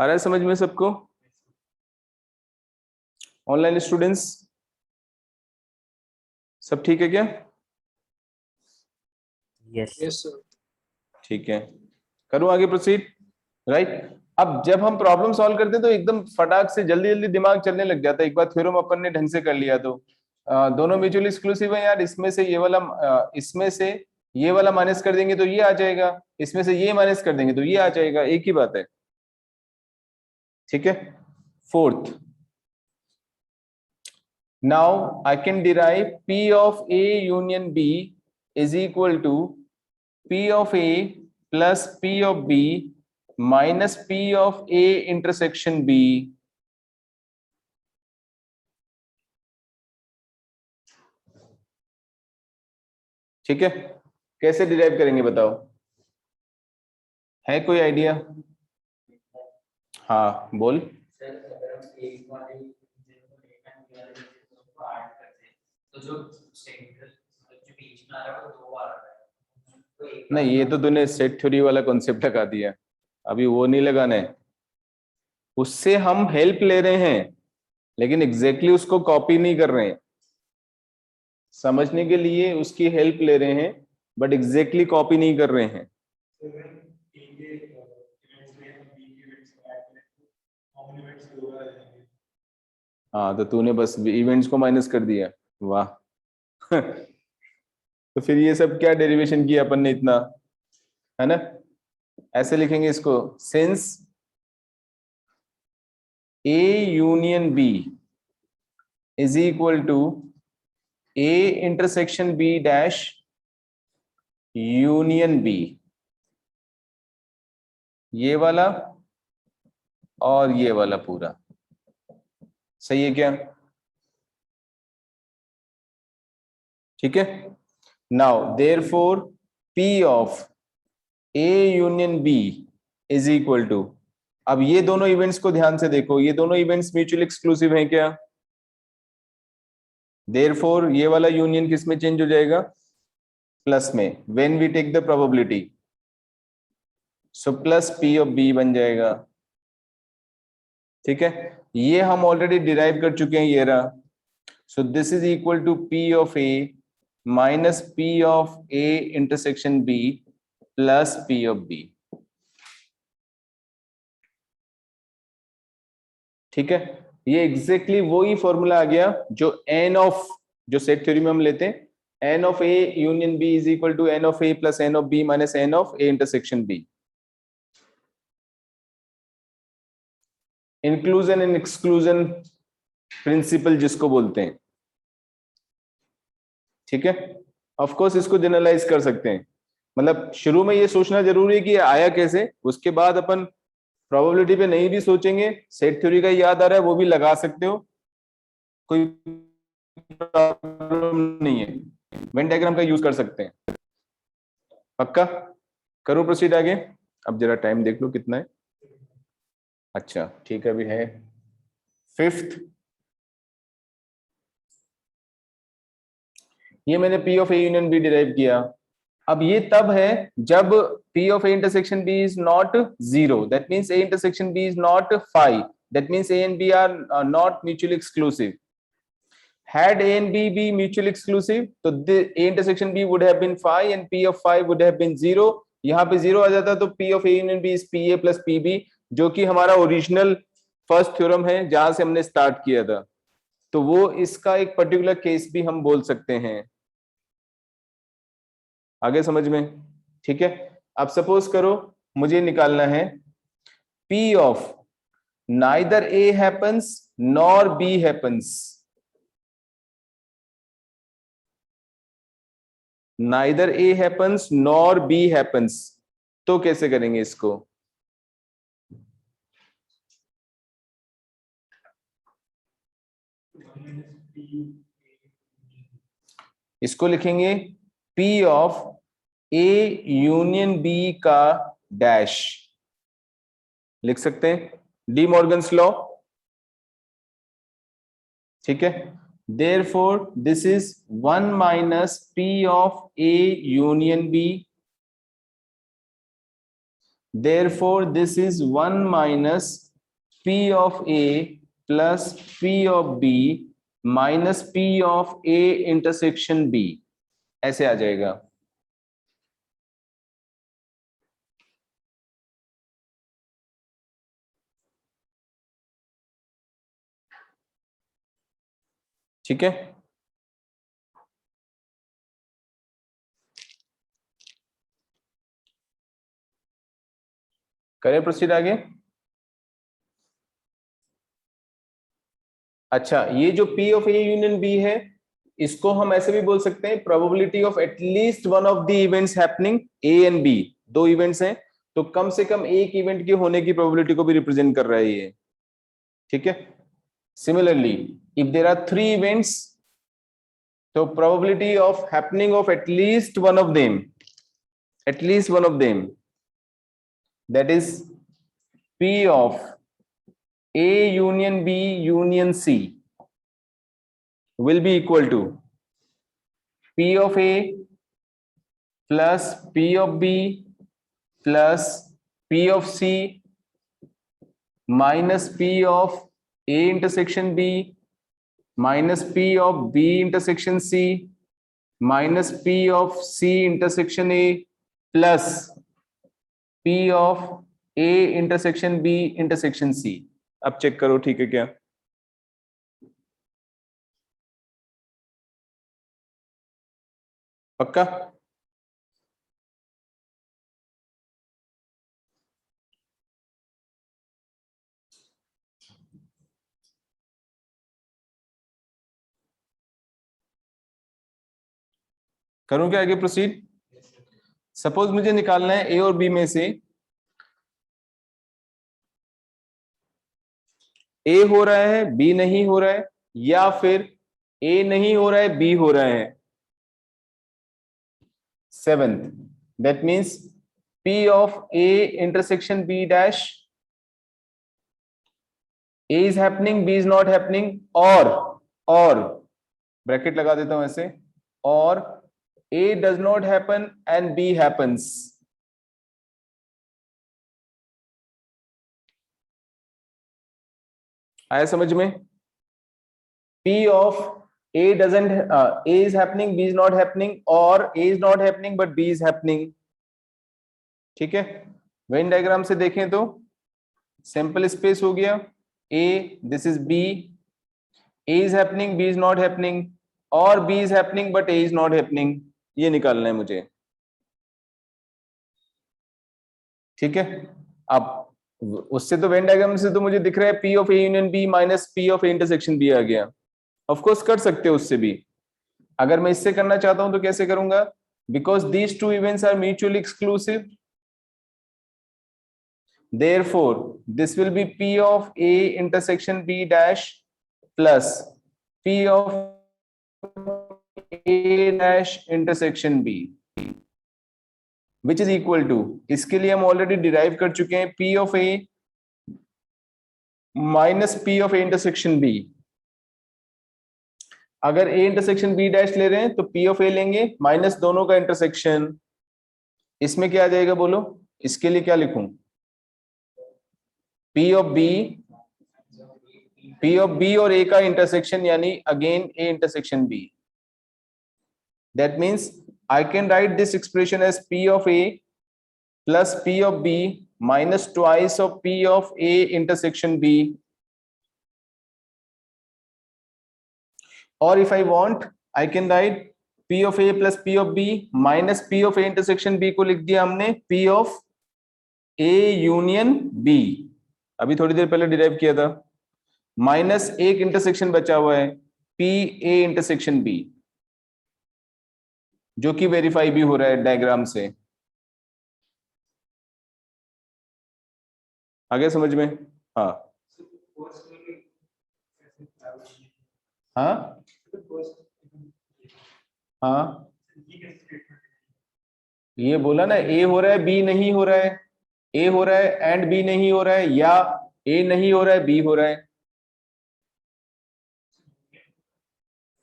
आ रहा है समझ में सबको, online students सब ठीक है क्या? Yes yes sir. ठीक है, करूं आगे प्रोसीड, राइट। अब जब हम प्रॉब्लम सॉल्व करते हैं तो एकदम फटाक से जल्दी जल्दी दिमाग चलने लग जाता है, एक बार थ्योरम अपन ने ढंग से कर लिया तो दोनों म्यूचुअली एक्सक्लूसिव है यार, इसमें से ये वाला इसमें से ये वाला माइनस कर देंगे तो ये आ जाएगा, इसमें से ये माइनस कर देंगे तो ये आ जाएगा, एक ही बात है, ठीक है। Fourth, now I can derive P of A union B is equal to P of A plus P of B minus P of A intersection B. ठीक है, कैसे डिराइव करेंगे बताओ, है कोई आइडिया? हाँ बोल। सर अगर हम एक वाले इंजन को लेकर दूसरे इंजन को ऐड करते हैं तो जो सेंट्रल जो बीच में आ रहा है वो दो बार आ रहा है, तो एक नहीं ये तो तूने सेट थ्योरी वाला कॉन्सेप्ट लगा दिया, अभी वो नहीं लगाना है, उससे हम हेल्प ले रहे हैं लेकिन एग्जैक्टली उसको कॉपी नहीं कर रहे हैं, समझने के लिए उसकी हेल्प ले रहे हैं बट एग्जैक्टली कॉपी नहीं कर रहे हैं। हाँ तो तूने बस इवेंट्स को माइनस कर दिया, वाह तो फिर ये सब क्या डेरिवेशन किया अपन ने इतना, है ना। ऐसे लिखेंगे इसको, since A union B is equal to A intersection B dash union B, ये वाला और ये वाला पूरा सही है क्या? ठीक है। Now therefore P of A union B is equal to, अब ये दोनों इवेंट्स को ध्यान से देखो, ये दोनों इवेंट्स म्यूचुअली एक्सक्लूसिव हैं क्या? देयरफॉर ये वाला यूनियन किस में चेंज हो जाएगा? प्लस में, when we take the probability, so plus P of B बन जाएगा, ठीक है। ये हम ऑलरेडी डिराइव कर चुके हैं, ये रहा, so this is equal to P of A minus P of A intersection B plus P of B, ठीक है। ये एग्जैक्टली वही फॉर्मूला आ गया जो n ऑफ, जो सेट थ्योरी में हम लेते हैं, n of A union B is equal to n of A plus n of B minus n of A intersection B। Inclusion and exclusion principle जिसको बोलते हैं, ठीक है। ऑफ कोर्स इसको जनरलाइज कर सकते हैं, मतलब शुरू में ये सोचना जरूरी है कि ये आया कैसे, उसके बाद अपन प्रोबेबिलिटी पे नहीं भी सोचेंगे, सेट थ्योरी का याद आ रहा है वो भी लगा सकते हो, कोई प्रॉब्लम नहीं है, वेन डायग्राम का यूज कर सकते हैं। पक्का? करो प्रोसीड आगे। अब जरा टाइम देख लो कितना है। अच्छा ठीक है, अभी है 5th। ये मैंने P of A union B derive किया। अब ये तब है जब P of A intersection B is not 0, that means A intersection B is not phi, that means A and B are not mutually exclusive. Had A and B be mutually exclusive, तो A intersection B would have been phi and P of phi would have been 0. यहाँ पे 0 आ जाता तो P of A union B is PA plus PB, जो कि हमारा original first theorem है जहां से हमने स्टार्ट किया था। तो वो इसका एक पर्टिकुलर केस भी हम बोल सकते हैं। आगे समझ में? ठीक है। अब सपोज करो मुझे निकालना है P of neither A happens nor B happens, neither A happens nor B happens, तो कैसे करेंगे इसको? इसको लिखेंगे P of A union B का डैश, लिख सकते हैं डी मॉर्गन्स लॉ। ठीक है। Therefore this is 1 minus P of A union B. Therefore this is 1 minus P of A plus P of B minus P of A intersection B, ऐसे आ जाएगा। ठीक है। करें प्रोसीड आगे। अच्छा, ये जो P of A union B है, इसको हम ऐसे भी बोल सकते हैं probability of at least one of the events happening A and B। दो इवेंट्स हैं तो कम से कम एक इवेंट के होने की प्रोबेबिलिटी को भी रिप्रेजेंट कर रहा है ये। ठीक है। Similarly if there are 3 events, तो probability of happening of at least one of them, that is P of A union B union C will be equal to P of A plus P of B plus P of C minus P of A intersection B minus P of B intersection C minus P of C intersection A plus P of A intersection B intersection C। अब check करो ठीक है क्या? पक्का? करूं क्या आगे proceed? Suppose मुझे निकालना है ए और बी में से ए हो रहा है बी नहीं हो रहा है, या फिर ए नहीं हो रहा है बी हो रहा है। 7th, that means P of A intersection B dash, A is happening B is not happening, और ब्रैकेट लगा देता हूं ऐसे, और A does not happen and B happens। आया समझ में? P of A doesn't A is happening B is not happening, और A is not happening but B is happening। ठीक है। वेन डायग्राम से देखें तो सैंपल स्पेस हो गया A, this is B, A is happening B is not happening, और B is happening but A is not happening। ये निकालना है मुझे। ठीक है। अब उससे तो वेन डायग्राम से तो मुझे दिख रहा है P of A union B minus P of A intersection B आ गया। ऑफ कोर्स कर सकते हो उससे भी। अगर मैं इससे करना चाहता हूं तो कैसे करूंगा? Because these two events are mutually exclusive, therefore this will be P of A intersection B dash plus P of A dash intersection B। Which is equal to, इसके लिए हम ऑलरेडी डिराइव कर चुके हैं, P of A minus P of A intersection B। अगर A intersection B dash ले रहे हैं तो P ऑफ A लेंगे माइनस दोनों का इंटरसेक्शन। इसमें क्या आ जाएगा बोलो, इसके लिए क्या लिखूं, P ऑफ B और A का इंटरसेक्शन, यानी again A intersection B। That means I can write this expression as P of A plus P of B minus twice of P of A intersection B. Or if I want, I can write P of A plus P of B minus P of A intersection B को लिख दिया हमने P of A union B, अभी थोड़ी देर पहले derive किया था, minus एक इंटरसेक्शन बचा हुआ है P A इंटरसेक्शन B, जो कि वेरीफाई भी हो रहा है डायग्राम से। आगे समझ में? हाँ हाँ हाँ, ये बोला ना, A हो रहा है B नहीं हो रहा है, A हो रहा है एंड B नहीं हो रहा है, या A नहीं हो रहा है B हो रहा है,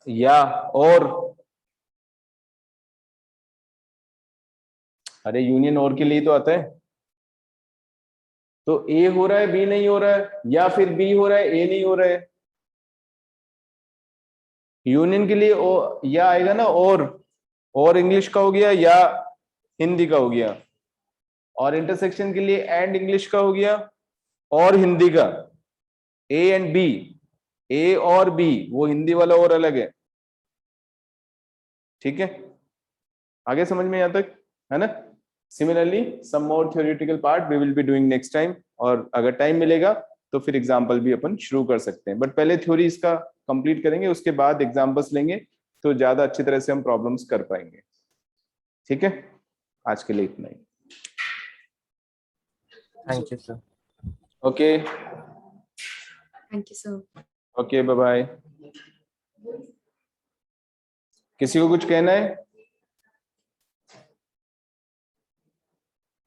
या और, अरे यूनियन और के लिए तो आता है। तो A हो रहा है B नहीं हो रहा है, या फिर B हो रहा है A नहीं हो रहा है। यूनियन के लिए या आएगा ना, और इंग्लिश का हो गया या हिंदी का हो गया, और इंटरसेक्शन के लिए एंड इंग्लिश का हो गया और हिंदी का, A एंड B, A और B, वो हिंदी वाला और अलग है। ठीक है, आगे समझ में यहां तक है ना? Similarly some more theoretical part we will be doing next time, और अगर टाइम मिलेगा तो फिर एग्जांपल भी अपन शुरू कर सकते हैं, बट पहले थ्योरी इसका कंप्लीट करेंगे, उसके बाद एग्जांपल्स लेंगे तो ज्यादा अच्छी तरह से हम प्रॉब्लम्स कर पाएंगे। ठीक है, आज के लिए इतना ही। Thank you sir. Okay Thank you, sir. Okay, bye bye. किसी को कुछ कहना है?